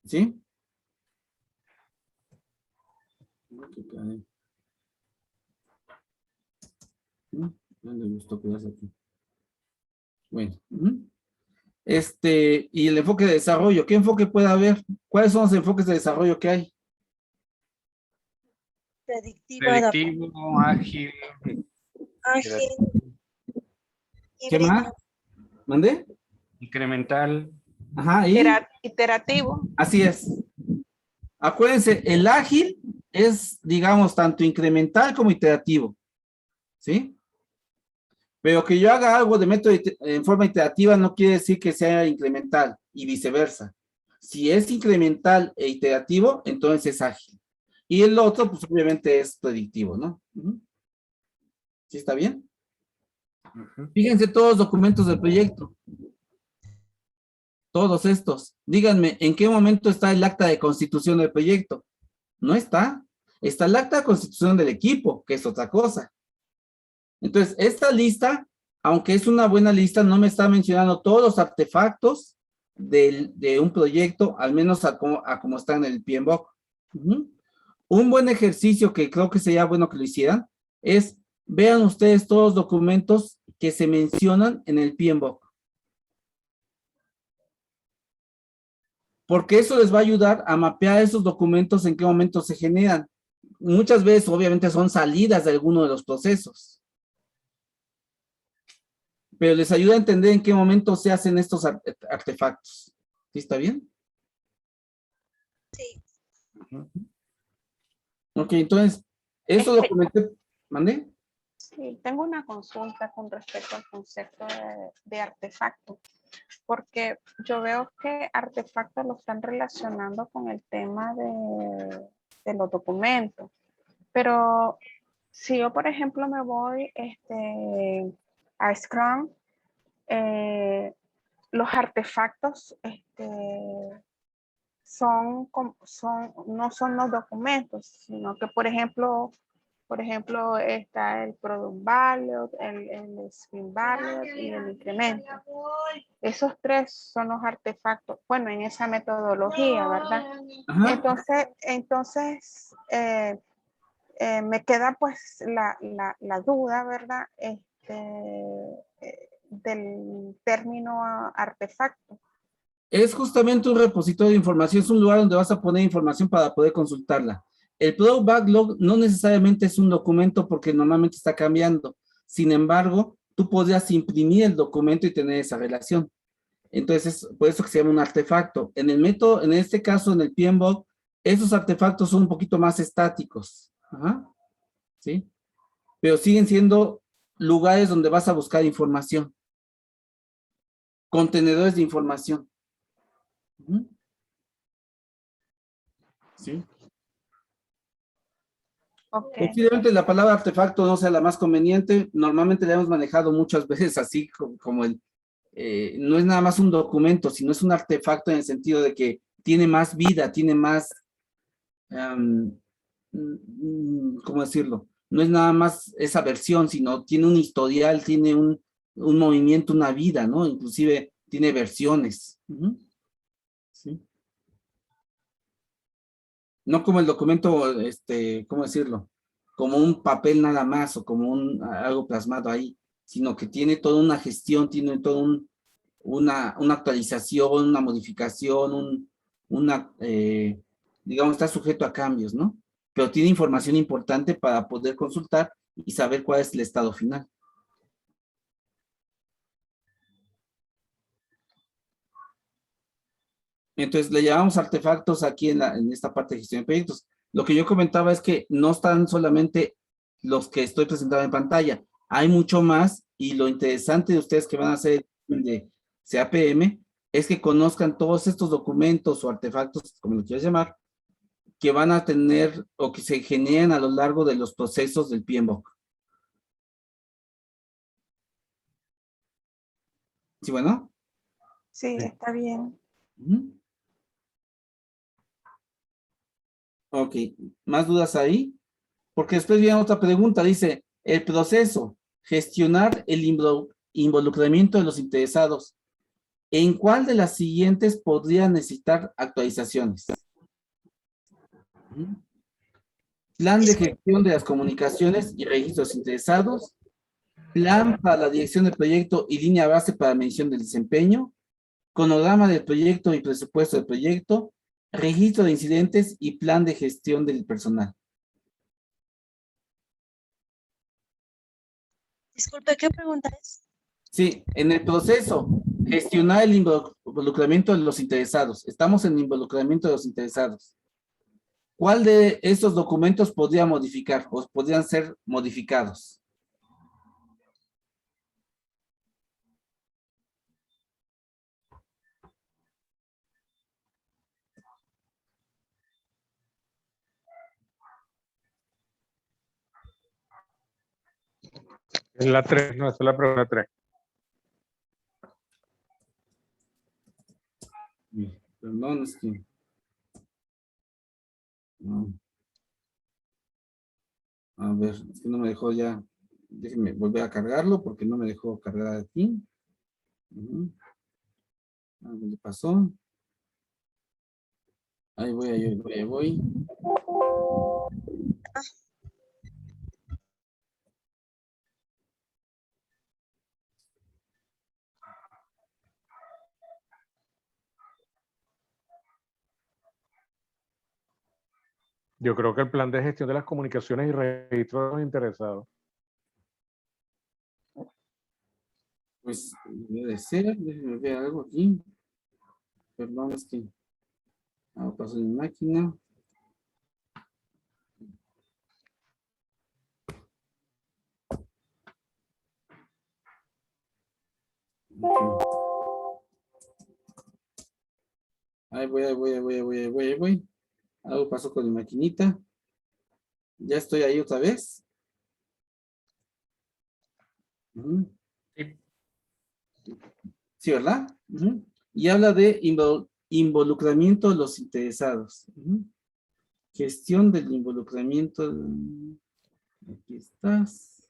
¿Sí? No le gustó quedarse aquí. Bueno. Y el enfoque de desarrollo. ¿Qué enfoque puede haber? ¿Cuáles son los enfoques de desarrollo que hay? Predictivo, ágil. Ágil. ¿Qué más? ¿Mandé? Incremental. Ajá, y Iterativo. así es. Acuérdense, el ágil es, digamos, tanto incremental como iterativo. ¿Sí? Pero que yo haga algo de método en forma iterativa no quiere decir que sea incremental y viceversa. Si es incremental e iterativo, entonces es ágil. Y el otro, pues obviamente es predictivo, ¿no? ¿Sí está bien? Fíjense todos los documentos del proyecto. Todos estos. Díganme, ¿en qué momento está el acta de constitución del proyecto? No está. Está el acta de constitución del equipo, que es otra cosa. Entonces, esta lista, aunque es una buena lista, no me está mencionando todos los artefactos de un proyecto, al menos a como está en el PMBOK. Un buen ejercicio que creo que sería bueno que lo hicieran es, vean ustedes todos los documentos que se mencionan en el PMBOK. Porque eso les va a ayudar a mapear esos documentos en qué momento se generan. Muchas veces, obviamente, son salidas de alguno de los procesos. Pero les ayuda a entender en qué momento se hacen estos artefactos. ¿Sí está bien? Sí. Ok, entonces, eso lo comenté. ¿Mandé? Sí, tengo una consulta con respecto al concepto de artefacto, porque yo veo que artefactos lo están relacionando con el tema de los documentos, pero si yo, por ejemplo, me voy a Scrum, los artefactos no son los documentos, sino que, por ejemplo, Por ejemplo, está el product value, el screen value y el incremento. Esos tres son los artefactos, bueno, en esa metodología, ¿verdad? Ajá. Entonces me queda pues la duda, ¿verdad? Del término artefacto. Es justamente un repositorio de información, es un lugar donde vas a poner información para poder consultarla. El Product Backlog no necesariamente es un documento porque normalmente está cambiando. Sin embargo, tú podrías imprimir el documento y tener esa relación. Entonces, por eso que se llama un artefacto. En el método, en este caso, en el PMBOK, esos artefactos son un poquito más estáticos. Ajá. ¿Sí? Pero siguen siendo lugares donde vas a buscar información. Contenedores de información. Sí. Okay. Posiblemente la palabra artefacto no sea la más conveniente. Normalmente la hemos manejado muchas veces así como el, no es nada más un documento, sino es un artefacto en el sentido de que tiene más vida, tiene más, ¿cómo decirlo? No es nada más esa versión, sino tiene un historial, tiene un movimiento, una vida, ¿no? Inclusive tiene versiones. Sí. No como el documento, ¿cómo decirlo? Como un papel nada más o como algo plasmado ahí, sino que tiene toda una gestión, tiene toda una actualización, una modificación, digamos, está sujeto a cambios, ¿no? Pero tiene información importante para poder consultar y saber cuál es el estado final. Entonces, le llamamos artefactos aquí en esta parte de gestión de proyectos. Lo que yo comentaba es que no están solamente los que estoy presentando en pantalla. Hay mucho más y lo interesante de ustedes que van a hacer de CAPM es que conozcan todos estos documentos o artefactos, como lo quieras llamar, que van a tener o que se generan a lo largo de los procesos del PMBOK. ¿Sí, bueno? Sí, está bien. Ok, ¿más dudas ahí? Porque después viene otra pregunta, dice, el proceso, gestionar el involucramiento de los interesados. ¿En cuál de las siguientes podría necesitar actualizaciones? Plan de gestión de las comunicaciones y registros interesados, plan para la dirección del proyecto y línea base para medición del desempeño, cronograma del proyecto y presupuesto del proyecto, registro de incidentes y plan de gestión del personal. Disculpe, ¿qué pregunta es? Sí, en el proceso, gestionar el involucramiento de los interesados. Estamos en el involucramiento de los interesados. ¿Cuál de estos documentos podría modificar o podrían ser modificados? Es la 3, no, esa es la pregunta 3. Perdón, es que... No. A ver, es que no me dejó ya. Déjenme volver a cargarlo porque no me dejó cargar aquí. Algo le pasó. Ahí voy, ahí voy. Yo creo que el plan de gestión de las comunicaciones y registro de los interesados. Pues debe ser, déjenme ver algo aquí. Perdón, es que paso mi máquina. Ahí voy. Algo pasó con mi maquinita. Ya estoy ahí otra vez. Sí, ¿verdad? Y habla de involucramiento de los interesados. Gestión del involucramiento. Aquí estás.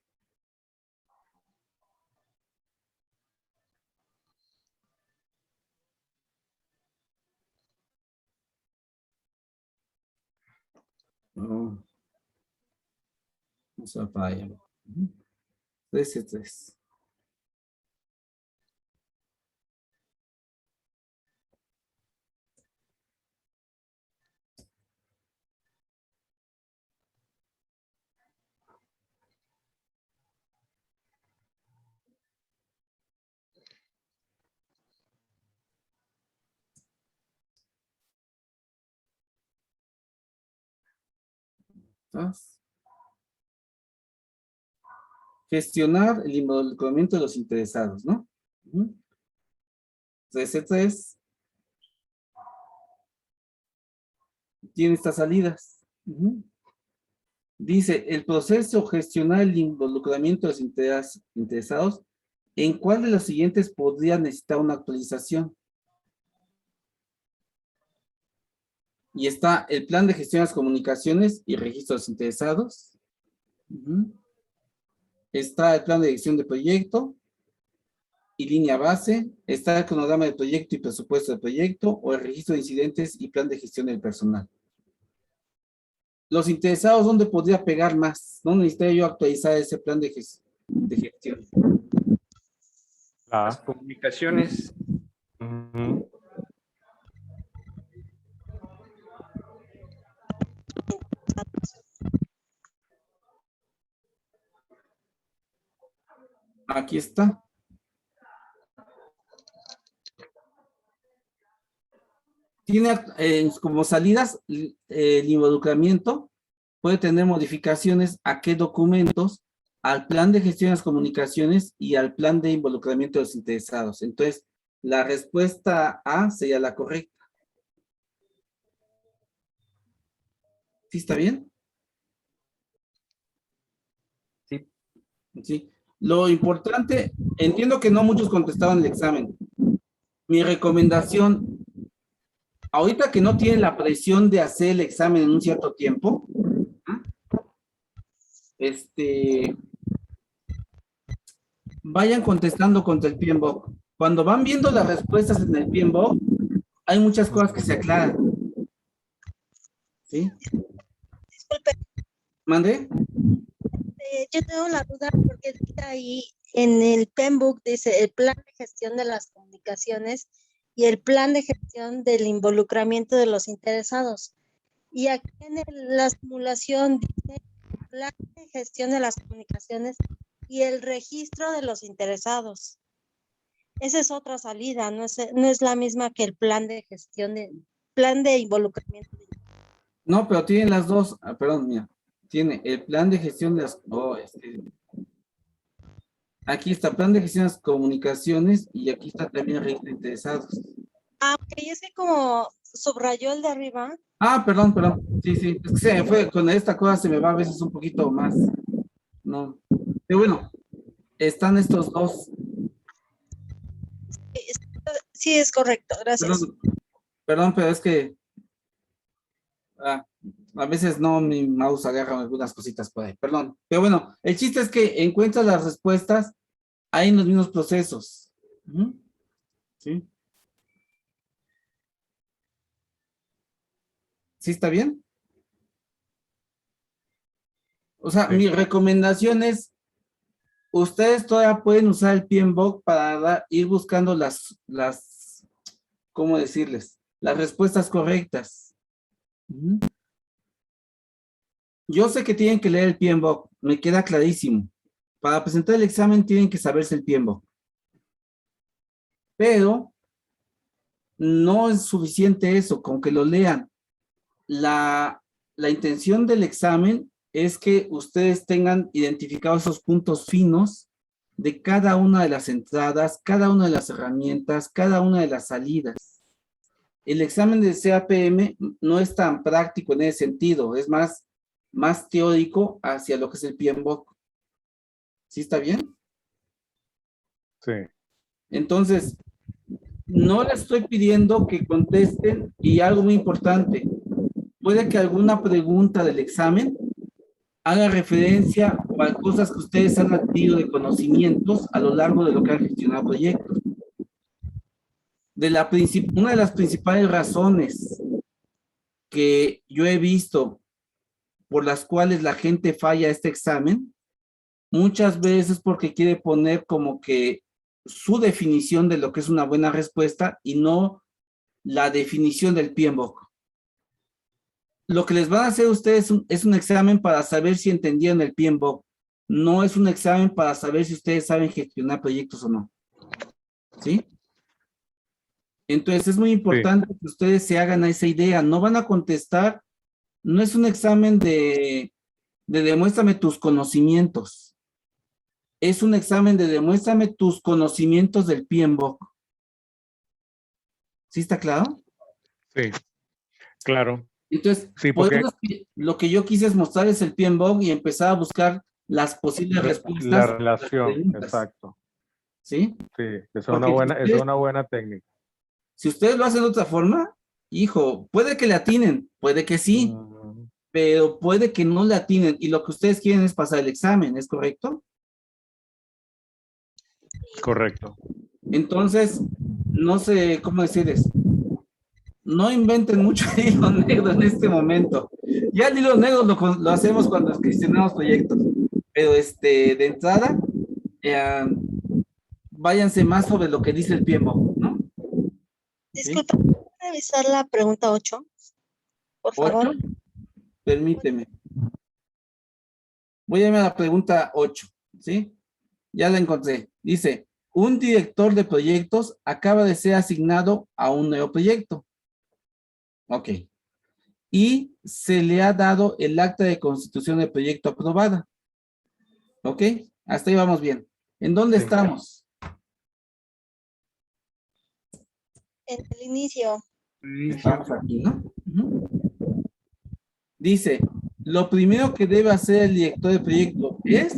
Oh. No se vaya. 13. ¿Estás? Gestionar el involucramiento de los interesados, ¿no? 13 tiene estas salidas. Dice, el proceso gestionar el involucramiento de los interesados, ¿en cuál de los siguientes podría necesitar una actualización? Y está el plan de gestión de las comunicaciones y registro de los interesados. Está el plan de gestión de proyecto y línea base. Está el cronograma de proyecto y presupuesto de proyecto, o el registro de incidentes y plan de gestión del personal. Los interesados, ¿dónde podría pegar más? ¿Dónde necesitaría yo actualizar ese plan de gestión? Las comunicaciones. Ujú. Aquí está. Tiene como salidas el involucramiento, puede tener modificaciones a qué documentos, al plan de gestión de las comunicaciones y al plan de involucramiento de los interesados. Entonces, la respuesta A sería la correcta. ¿Sí está bien? Sí. Sí. Lo importante, entiendo que no muchos contestaban el examen. Mi recomendación, ahorita que no tienen la presión de hacer el examen en un cierto tiempo, vayan contestando contra el PMBOK. Cuando van viendo las respuestas en el PMBOK, hay muchas cosas que se aclaran. ¿Sí? Disculpe, ¿Mande? yo tengo la duda porque dice ahí en el PMBOK dice el plan de gestión de las comunicaciones y el plan de gestión del involucramiento de los interesados. Y aquí en la simulación dice plan de gestión de las comunicaciones y el registro de los interesados. Esa es otra salida, no es la misma que el plan de gestión, plan de involucramiento. No, pero tienen las dos. Ah, perdón, mira. Tiene el plan de gestión de las... Aquí está plan de gestión de las comunicaciones y aquí está también el registro de interesados. Ah, ok, es que como subrayó el de arriba. Ah, perdón. Sí. Es que se me fue, con esta cosa se me va a veces un poquito más. No. Pero bueno, están estos dos. Sí, es correcto, gracias. Perdón, pero es que a veces no, mi mouse agarra algunas cositas por ahí, perdón. Pero bueno, el chiste es que encuentras las respuestas ahí en los mismos procesos. ¿Sí? ¿Sí está bien? O sea, Sí. mi recomendación es, ustedes todavía pueden usar el PMBOK para ir buscando ¿cómo decirles? Las respuestas correctas. Yo sé que tienen que leer el PMBOK, me queda clarísimo. Para presentar el examen tienen que saberse el PMBOK. Pero no es suficiente eso, con que lo lean. La intención del examen es que ustedes tengan identificados esos puntos finos de cada una de las entradas, cada una de las herramientas, cada una de las salidas. El examen de CAPM no es tan práctico en ese sentido, es más teórico hacia lo que es el PMBOK. ¿Sí está bien? Sí. Entonces, no les estoy pidiendo que contesten, y algo muy importante, puede que alguna pregunta del examen haga referencia a cosas que ustedes han adquirido de conocimientos a lo largo de lo que han gestionado proyectos. Una de las principales razones que yo he visto por las cuales la gente falla este examen, muchas veces porque quiere poner como que su definición de lo que es una buena respuesta y no la definición del PMBOK. Lo que les van a hacer ustedes es un examen para saber si entendieron el PMBOK. No es un examen para saber si ustedes saben gestionar proyectos o no. ¿Sí? Entonces es muy importante que ustedes se hagan a esa idea. No van a contestar, no es un examen de demuéstrame tus conocimientos. Es un examen de demuéstrame tus conocimientos del PMBOK. ¿Sí está claro? Sí, claro. Entonces, Sí, por porque eso es que lo que yo quise es mostrar es el PMBOK y empezar a buscar las posibles respuestas. la a las relación, preguntas. exacto. ¿Sí? Sí, esa es Porque una buena, si es ustedes- una buena técnica. Si ustedes lo hacen de otra forma, hijo, puede que le atinen, puede que sí, pero puede que no le atinen. Y lo que ustedes quieren es pasar el examen, ¿es correcto? Correcto. Entonces, no sé cómo decirles. No inventen mucho el hilo negro en este momento. Ya el hilo negro lo hacemos cuando gestionamos proyectos. Pero de entrada, eh, váyanse más sobre lo que dice el PMBOK, ¿no? Disculpa, ¿puedo revisar la pregunta 8? Por favor. 8, permíteme. Voy a irme a la pregunta 8, ¿sí? Ya la encontré. Dice, un director de proyectos acaba de ser asignado a un nuevo proyecto. Ok. Y se le ha dado el acta de constitución del proyecto aprobada. ¿Ok? Hasta ahí vamos bien. ¿En dónde Sí. estamos? En el inicio. Estamos aquí, ¿no? Dice, lo primero que debe hacer el director de proyecto es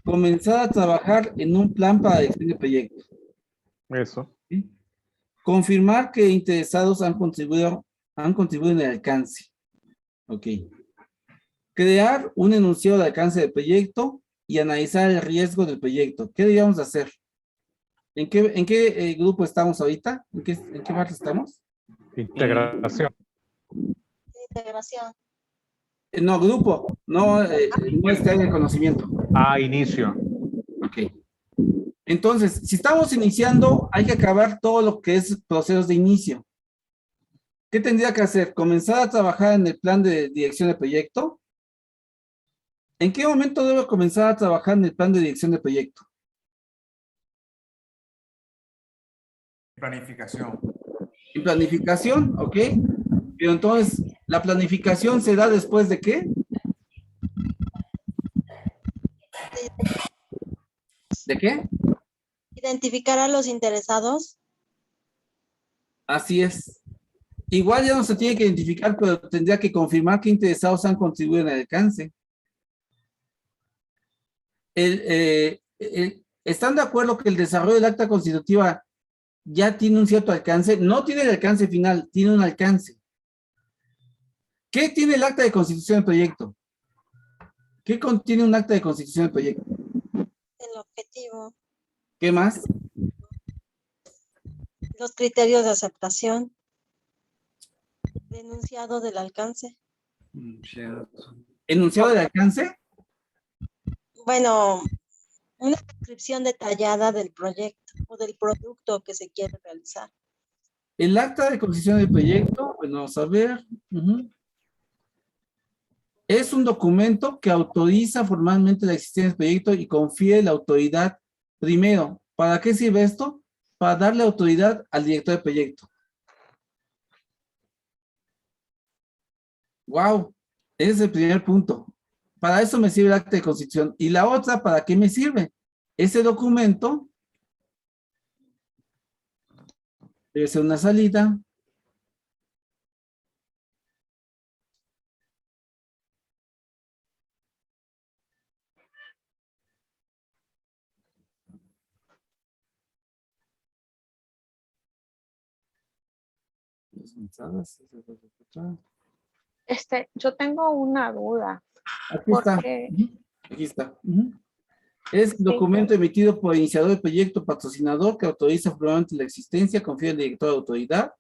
comenzar a trabajar en un plan para dirección de proyecto. Eso. ¿Sí? Confirmar que interesados han contribuido en el alcance. Ok. Crear un enunciado de alcance del proyecto y analizar el riesgo del proyecto. ¿Qué debíamos hacer? ¿En qué grupo estamos ahorita? ¿En qué parte estamos? Integración. Integración. No, grupo, no de conocimiento. Inicio. Ok. Entonces, si estamos iniciando, hay que acabar todo lo que es procesos de inicio. ¿Qué tendría que hacer? ¿Comenzar a trabajar en el plan de dirección de proyecto? ¿En qué momento debo comenzar a trabajar en el plan de dirección de proyecto? Planificación. En planificación, ¿ok? Pero entonces, ¿la planificación se da después de qué? ¿De qué? Identificar a los interesados. Así es. Igual ya no se tiene que identificar, pero tendría que confirmar qué interesados han contribuido en el alcance. ¿Están de acuerdo que el desarrollo del acta constitutiva ya tiene un cierto alcance? No tiene el alcance final, tiene un alcance. ¿Qué tiene el acta de constitución del proyecto? ¿Qué contiene un acta de constitución del proyecto? El objetivo. ¿Qué más? Los criterios de aceptación. Denunciado del alcance. ¿Enunciado de alcance? Bueno, una descripción detallada del proyecto o del producto que se quiere realizar. El acta de constitución del proyecto, bueno, vamos a ver. Es un documento que autoriza formalmente la existencia del proyecto y confiere la autoridad. Primero, ¿para qué sirve esto? Para darle autoridad al director de proyecto. Wow, ese es el primer punto. Para eso me sirve el acta de constitución. Y la otra, ¿para qué me sirve? Ese documento debe ser una salida. Yo tengo una duda. Aquí está. Porque Aquí está. Es documento emitido por iniciador del proyecto patrocinador que autoriza formalmente la existencia, confía el director de autoridad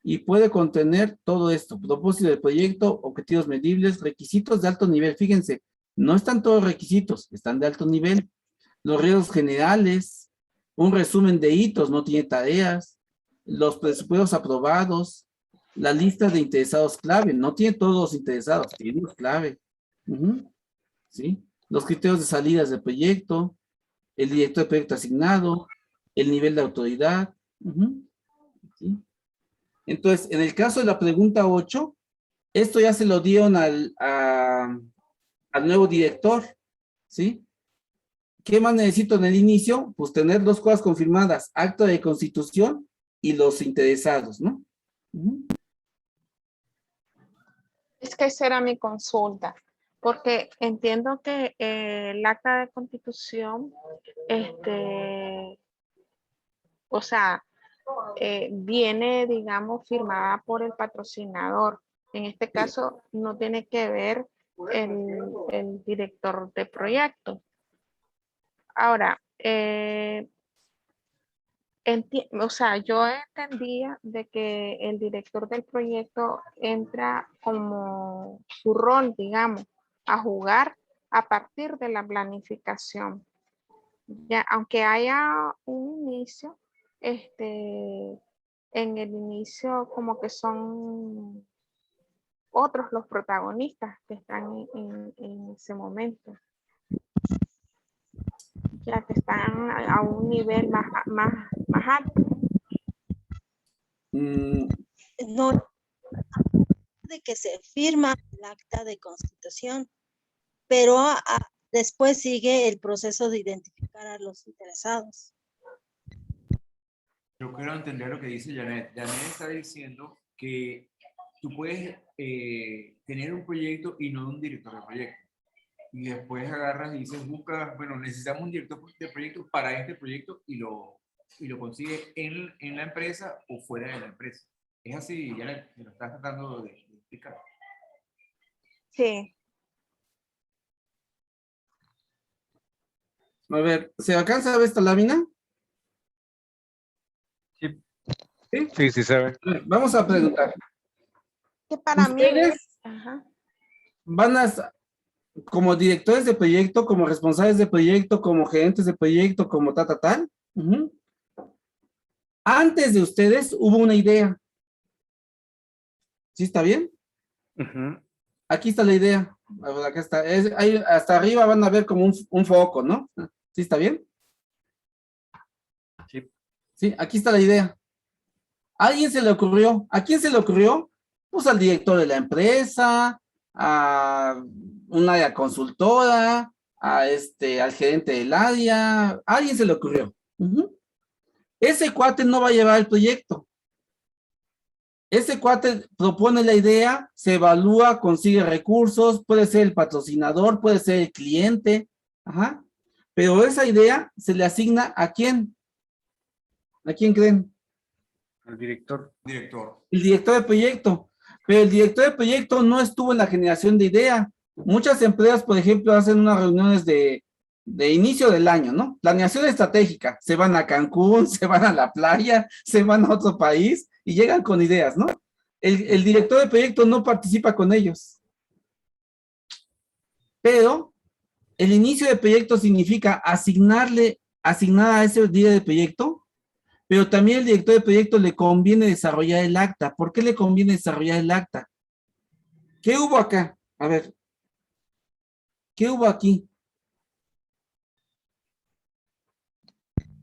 y puede contener todo esto: propósito del proyecto, objetivos medibles, requisitos de alto nivel. Fíjense, no están todos requisitos, están de alto nivel. Los riesgos generales, un resumen de hitos, no tiene tareas, los presupuestos aprobados, la lista de interesados clave, no tiene todos los interesados, tiene los clave. ¿Sí? Los criterios de salidas del proyecto, el director de proyecto asignado, el nivel de autoridad. ¿Sí? Entonces, en el caso de la pregunta 8, esto ya se lo dieron al nuevo director, ¿sí? ¿Qué más necesito en el inicio? Pues tener 2 cosas confirmadas: acta de constitución y los interesados, ¿no? es que esa era mi consulta, porque entiendo que el acta de constitución, o sea, viene, digamos, firmada por el patrocinador. En este caso, no tiene que ver el director de proyecto. Ahora, o sea, yo entendía de que el director del proyecto entra como su rol, digamos, a jugar a partir de la planificación. Ya, aunque haya un inicio, en el inicio como que son otros los protagonistas que están en ese momento, ya que están a un nivel más alto. No, de que se firma el acta de constitución, pero después sigue el proceso de identificar a los interesados. Yo quiero entender lo que dice Janet. Janet está diciendo que tú puedes tener un proyecto y no un director de proyecto. Y después agarras y dices, busca, bueno, necesitamos un director de proyecto para este proyecto y lo consigues en la empresa o fuera de la empresa. Es así, Janet, me lo estás tratando de explicar. Sí. A ver, ¿se alcanza a ver esta lámina? Sí. ¿Sí? Sí, sí se ve. Vamos a preguntar. Que para mí van a, como directores de proyecto, como responsables de proyecto, como gerentes de proyecto, como tal. Antes de ustedes hubo una idea. ¿Sí está bien? Aquí está la idea. Acá está. Ahí, hasta arriba van a ver como un foco, ¿no? ¿Sí está bien? Sí. Sí, aquí está la idea. ¿A alguien se le ocurrió? ¿A quién se le ocurrió? Pues al director de la empresa, a una área consultora, al gerente del área. ¿A alguien se le ocurrió? Ese cuate no va a llevar el proyecto. Ese cuate propone la idea, se evalúa, consigue recursos, puede ser el patrocinador, puede ser el cliente, pero esa idea se le asigna ¿a quién? ¿A quién creen? El director. El director de proyecto. Pero el director de proyecto no estuvo en la generación de idea. Muchas empresas, por ejemplo, hacen unas reuniones de inicio del año, ¿no? Planeación estratégica. Se van a Cancún, se van a la playa, se van a otro país y llegan con ideas, ¿no? El director de proyecto no participa con ellos. Pero el inicio de proyecto significa asignar a ese líder de proyecto, pero también al director de proyecto le conviene desarrollar el acta. ¿Por qué le conviene desarrollar el acta? ¿Qué hubo acá? A ver. ¿Qué hubo aquí?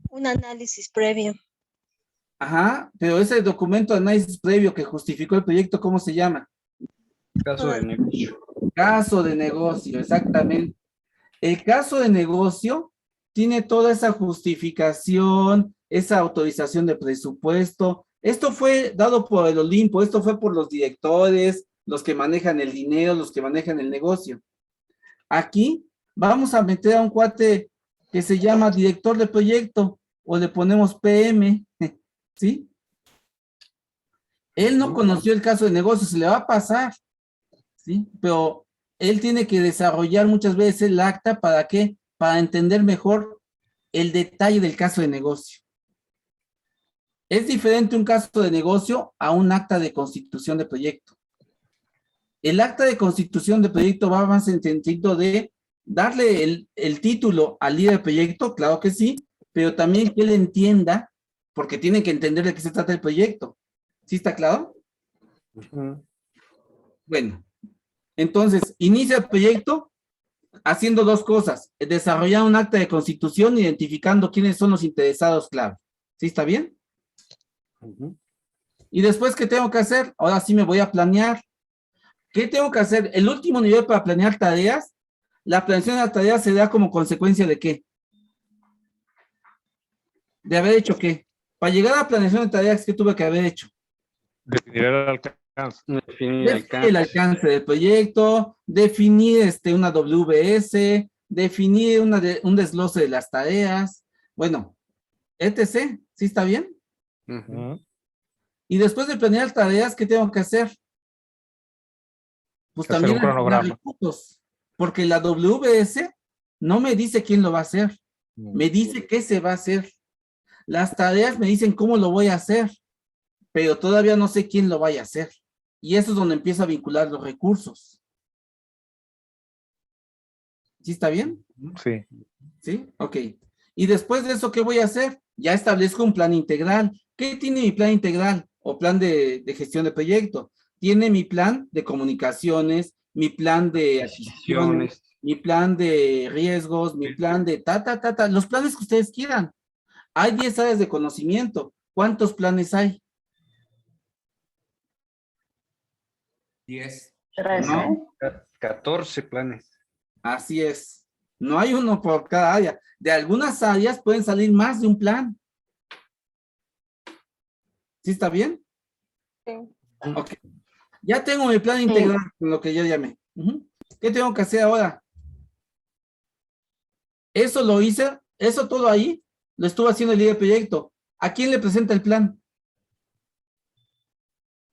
Un análisis previo. Ajá, pero ese documento de análisis previo que justificó el proyecto, ¿cómo se llama? Caso de negocio. Caso de negocio, exactamente. El caso de negocio tiene toda esa justificación, esa autorización de presupuesto. Esto fue dado por el Olimpo, esto fue por los directores, los que manejan el dinero, los que manejan el negocio. Aquí vamos a meter a un cuate que se llama director de proyecto o le ponemos PM, ¿sí? Él no conoció el caso de negocio, se le va a pasar. ¿sí? Pero él tiene que desarrollar muchas veces el acta, ¿para qué? Para entender mejor el detalle del caso de negocio. Es diferente un caso de negocio a un acta de constitución de proyecto. El acta de constitución de proyecto va más en sentido de darle el título al líder de proyecto, claro que sí, pero también que él entienda, porque tiene que entender de qué se trata el proyecto. ¿Sí está claro? Bueno, entonces, inicia el proyecto haciendo dos cosas: desarrollar un acta de constitución, identificando quiénes son los interesados clave. ¿Sí está bien? Y después, ¿qué tengo que hacer? Ahora sí me voy a planear. ¿Qué tengo que hacer? El último nivel para planear tareas, la planeación de las tareas se da como consecuencia ¿de qué? De haber hecho ¿qué? Para llegar a la planeación de tareas, ¿qué tuve que haber hecho? Definir el alcance. Definir el Definir el alcance del proyecto, definir una WBS, definir un desglose de las tareas, bueno, etc. ¿Sí está bien? Y después de planear tareas, ¿qué tengo que hacer? Pues Hacer también un cronograma. recursos, porque la WBS no me dice quién lo va a hacer, me dice qué se va a hacer. Las tareas me dicen cómo lo voy a hacer, pero todavía no sé quién lo vaya a hacer. Y eso es donde empiezo a vincular los recursos. ¿Sí está bien? Sí. ¿Sí? Ok. Y después de eso, ¿qué voy a hacer? Ya establezco un plan integral. ¿Qué tiene mi plan integral o plan de gestión de proyecto? Tiene mi plan de comunicaciones, mi plan de adquisiciones, mi plan de riesgos, mi plan de los planes que ustedes quieran. Hay 10 áreas de conocimiento. ¿Cuántos planes hay? 10. 13. No, 14 planes. así es. No hay uno por cada área. De algunas áreas pueden salir más de un plan. ¿Sí está bien? Sí. Ok. Ya tengo mi plan integral con lo que yo llamé. ¿Qué tengo que hacer ahora? Eso lo hice, eso todo ahí, lo estuvo haciendo el líder de proyecto. ¿A quién le presenta el plan?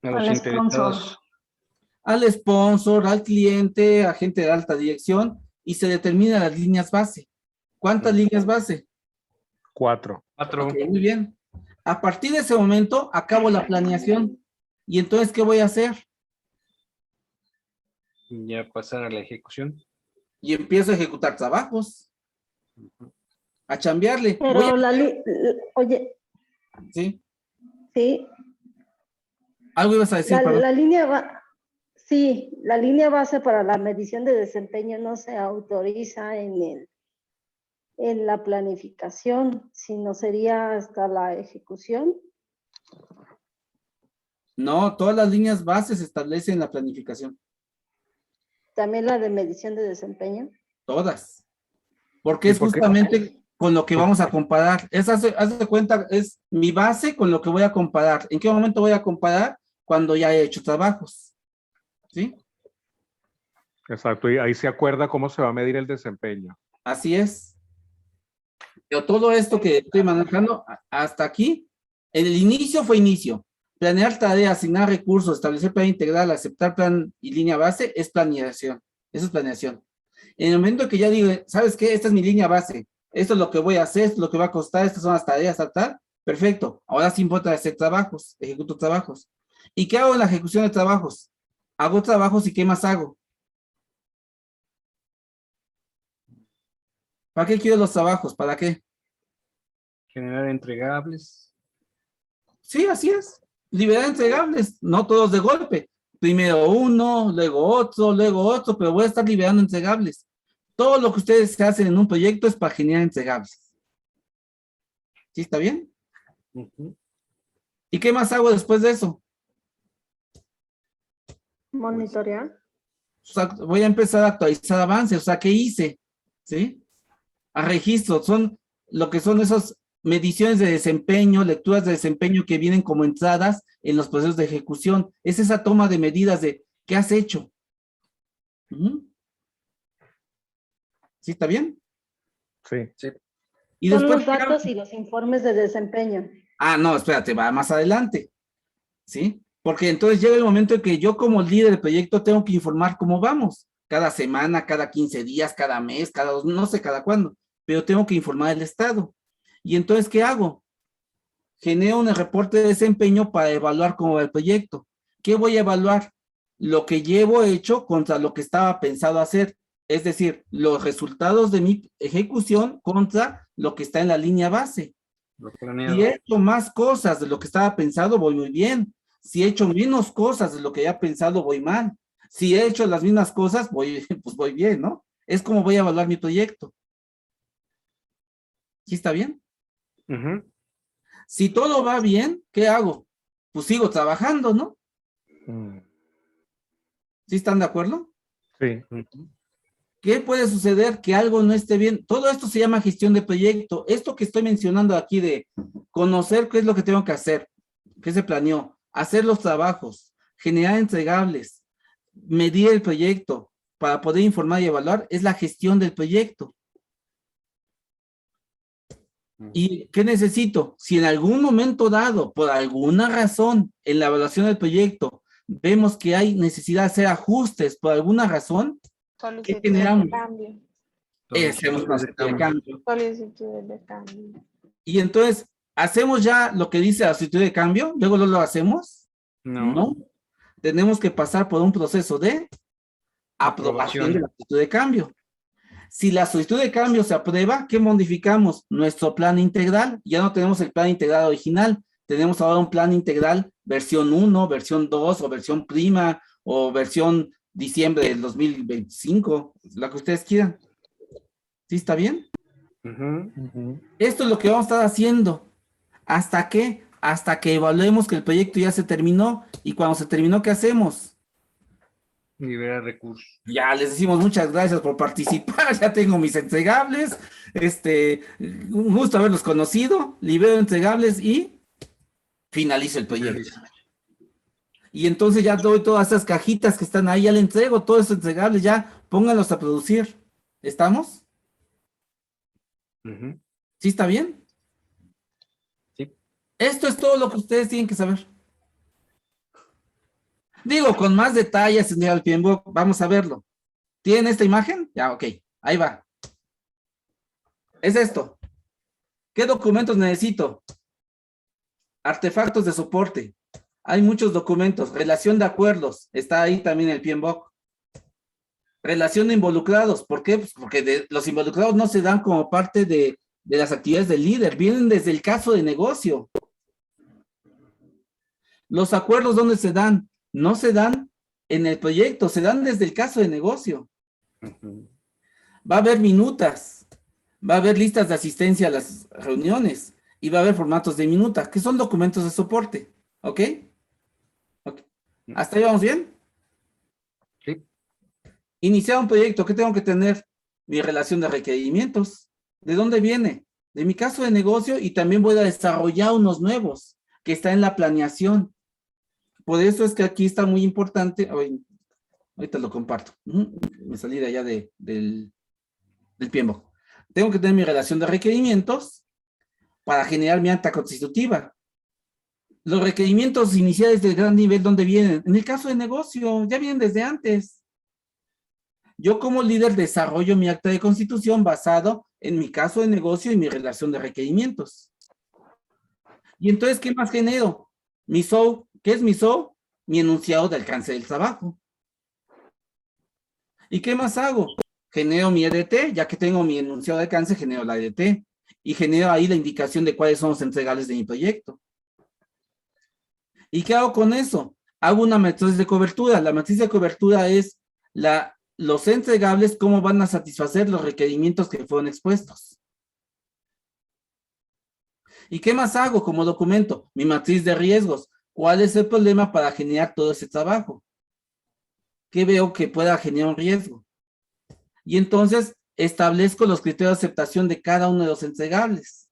A los interesados. Al sponsor, al cliente, a gente de alta dirección, y se determinan las líneas base. ¿Cuántas líneas base? 4. 4. Ok, muy bien. A partir de ese momento, acabo la planeación. ¿Y entonces qué voy a hacer? Ya pasar a la ejecución. Y empiezo a ejecutar trabajos. A chambearle. Pero oye, ¿Sí? sí, ¿Algo ibas a decir, perdón? la línea va, sí, la línea base para la medición de desempeño no se autoriza en la planificación, sino sería hasta la ejecución. No, todas las líneas bases se establecen en la planificación. También la de medición de desempeño. Todas. Porque ¿Y es por qué? justamente con lo que vamos a comparar. Haz de cuenta, es mi base con lo que voy a comparar. ¿En qué momento voy a comparar? Cuando ya he hecho trabajos. ¿Sí? Exacto, y ahí se acuerda cómo se va a medir el desempeño. Así es. Pero todo esto que estoy manejando hasta aquí, en el inicio fue inicio. Planear tareas, asignar recursos, establecer plan integral, aceptar plan y línea base, es planeación. Eso es planeación. En el momento que ya digo, ¿sabes qué? Esta es mi línea base. Esto es lo que voy a hacer, esto es lo que va a costar, estas son las tareas, tal. Perfecto. Ahora sí importa hacer trabajos, ejecuto trabajos. ¿Y qué hago en la ejecución de trabajos? Hago trabajos y ¿qué más hago? ¿Para qué quiero los trabajos? ¿Para qué? Generar entregables. Sí, así es. Liberar entregables, no todos de golpe. Primero uno, luego otro, pero voy a estar liberando entregables. Todo lo que ustedes hacen en un proyecto es para generar entregables. ¿Sí está bien? ¿Y qué más hago después de eso? Monitorear. O sea, voy a empezar a actualizar avances. O sea, ¿qué hice? ¿Sí? A registro. Son lo que son esas mediciones de desempeño, lecturas de desempeño que vienen como entradas en los procesos de ejecución. Es esa toma de medidas de ¿qué has hecho? ¿Sí está bien? Sí. Y Son después, los datos y los informes de desempeño. no, espérate, va más adelante. ¿Sí? Porque entonces llega el momento en que yo como líder del proyecto tengo que informar cómo vamos. Cada semana, cada 15 días, cada mes, cada dos, no sé cada cuándo, pero tengo que informar el estado. Y entonces, ¿qué hago? Genero un reporte de desempeño para evaluar cómo va el proyecto. ¿Qué voy a evaluar? Lo que llevo hecho contra lo que estaba pensado hacer. Es decir, los resultados de mi ejecución contra lo que está en la línea base. Lo planeado. Si he hecho más cosas de lo que estaba pensado, voy muy bien. Si he hecho menos cosas de lo que había pensado, voy mal. Si he hecho las mismas cosas, pues voy bien, ¿no? Es como voy a evaluar mi proyecto. ¿Sí está bien? Ujú. Si todo va bien, ¿qué hago? Pues sigo trabajando, ¿no? ¿Sí están de acuerdo? Sí. ¿Qué puede suceder? Que algo no esté bien. Todo esto se llama gestión de proyecto. Esto que estoy mencionando aquí de conocer qué es lo que tengo que hacer, qué se planeó, hacer los trabajos, generar entregables, medir el proyecto para poder informar y evaluar, es la gestión del proyecto. ¿Y qué necesito? Si en algún momento dado, por alguna razón, en la evaluación del proyecto, vemos que hay necesidad de hacer ajustes por alguna razón, ¿qué Solicitudes generamos? de cambio. Hacemos una solicitud de cambio. Solicitudes de cambio. Y entonces, ¿hacemos ya lo que dice la solicitud de cambio? ¿Luego lo hacemos? No. Tenemos que pasar por un proceso de aprobación de la solicitud de cambio. Si la solicitud de cambio se aprueba, ¿qué modificamos? Nuestro plan integral. Ya no tenemos el plan integral original. Tenemos ahora un plan integral versión 1, versión 2, o versión prima, o versión diciembre del 2025, la que ustedes quieran. ¿Sí está bien? Esto es lo que vamos a estar haciendo. ¿Hasta qué? Hasta que evaluemos que el proyecto ya se terminó. Y cuando se terminó, ¿qué hacemos? Liberar recursos. Ya les decimos muchas gracias por participar, ya tengo mis entregables, un gusto haberlos conocido, libero entregables y finalizo el proyecto. Y entonces ya doy todas esas cajitas que están ahí, ya le entrego todos esos entregables, ya pónganlos a producir. ¿Estamos? ¿Sí está bien? Sí. Esto es todo lo que ustedes tienen que saber. Digo, con más detalles, señor Pienbo, vamos a verlo. ¿Tienen esta imagen? Ya, ok, ahí va. Es esto. ¿Qué documentos necesito? Artefactos de soporte. Hay muchos documentos. Relación de acuerdos. Está ahí también el PMBOK. Relación de involucrados. ¿Por qué? Pues porque los involucrados no se dan como parte de las actividades del líder. Vienen desde el caso de negocio. Los acuerdos, ¿dónde se dan? No se dan en el proyecto, se dan desde el caso de negocio. Va a haber minutas, va a haber listas de asistencia a las reuniones y va a haber formatos de minuta, que son documentos de soporte. ¿Ok? ¿Hasta ahí vamos bien? Sí. Iniciar un proyecto, ¿qué tengo que tener? Mi relación de requerimientos. ¿De dónde viene? De mi caso de negocio, y también voy a desarrollar unos nuevos que está en la planeación. Por eso es que aquí está muy importante. Ahorita lo comparto. Me salí de allá del PMBOK. Tengo que tener mi relación de requerimientos para generar mi acta constitutiva. Los requerimientos iniciales de gran nivel, ¿dónde vienen? En el caso de negocio, ya vienen desde antes. Yo como líder desarrollo mi acta de constitución basado en mi caso de negocio y mi relación de requerimientos. Y entonces, ¿qué más genero? Mi SOW. ¿Qué es mi SOW? Mi enunciado de alcance del trabajo. ¿Y qué más hago? Genero mi EDT, ya que tengo mi enunciado de alcance, genero la EDT. Y genero ahí la indicación de cuáles son los entregables de mi proyecto. ¿Y qué hago con eso? Hago una matriz de cobertura. La matriz de cobertura es los entregables, cómo van a satisfacer los requerimientos que fueron expuestos. ¿Y qué más hago como documento? Mi matriz de riesgos. ¿Cuál es el problema para generar todo ese trabajo? ¿Qué veo que pueda generar un riesgo? Y entonces establezco los criterios de aceptación de cada uno de los entregables.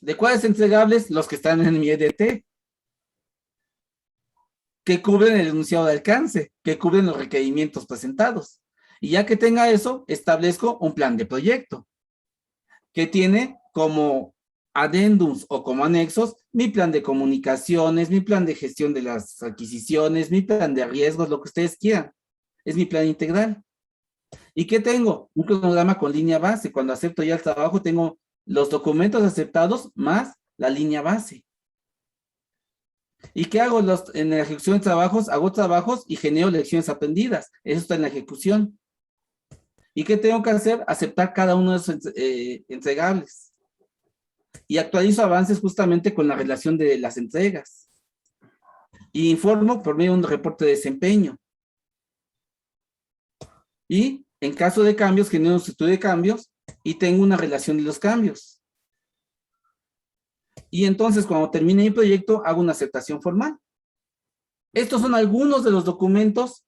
¿De cuáles entregables? Los que están en mi EDT. Que cubren el enunciado de alcance, que cubren los requerimientos presentados. Y ya que tenga eso, establezco un plan de proyecto, que tiene como adendums o como anexos, mi plan de comunicaciones, mi plan de gestión de las adquisiciones, mi plan de riesgos, lo que ustedes quieran. Es mi plan integral. ¿Y qué tengo? Un cronograma con línea base. Cuando acepto ya el trabajo, tengo los documentos aceptados más la línea base. ¿Y qué hago en la ejecución de trabajos? Hago trabajos y genero lecciones aprendidas. Eso está en la ejecución. ¿Y qué tengo que hacer? Aceptar cada uno de esos entregables. Y actualizo avances justamente con la relación de las entregas. Y informo por medio de un reporte de desempeño. Y en caso de cambios, genero un estudio de cambios y tengo una relación de los cambios. Y entonces, cuando termine mi proyecto, hago una aceptación formal. Estos son algunos de los documentos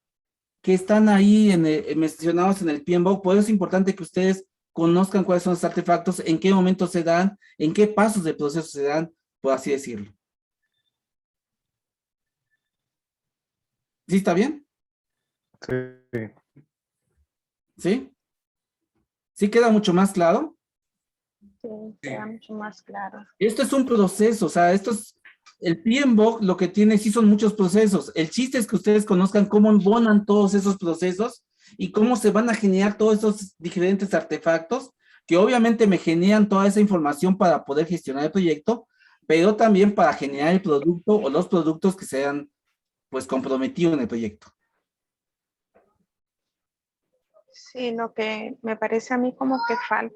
que están ahí mencionados en el PMBOK. Por eso es importante que ustedes conozcan cuáles son los artefactos, en qué momentos se dan, en qué pasos del proceso se dan, por así decirlo. ¿Sí está bien? Sí. ¿Sí? ¿Sí queda mucho más claro? Sí, queda mucho más claro. Esto es un proceso, o sea, el PMBOK lo que tiene sí son muchos procesos. El chiste es que ustedes conozcan cómo embonan todos esos procesos y cómo se van a generar todos esos diferentes artefactos que obviamente me generan toda esa información para poder gestionar el proyecto, pero también para generar el producto o los productos que sean pues comprometidos en el proyecto. Sí, lo que me parece a mí como que falta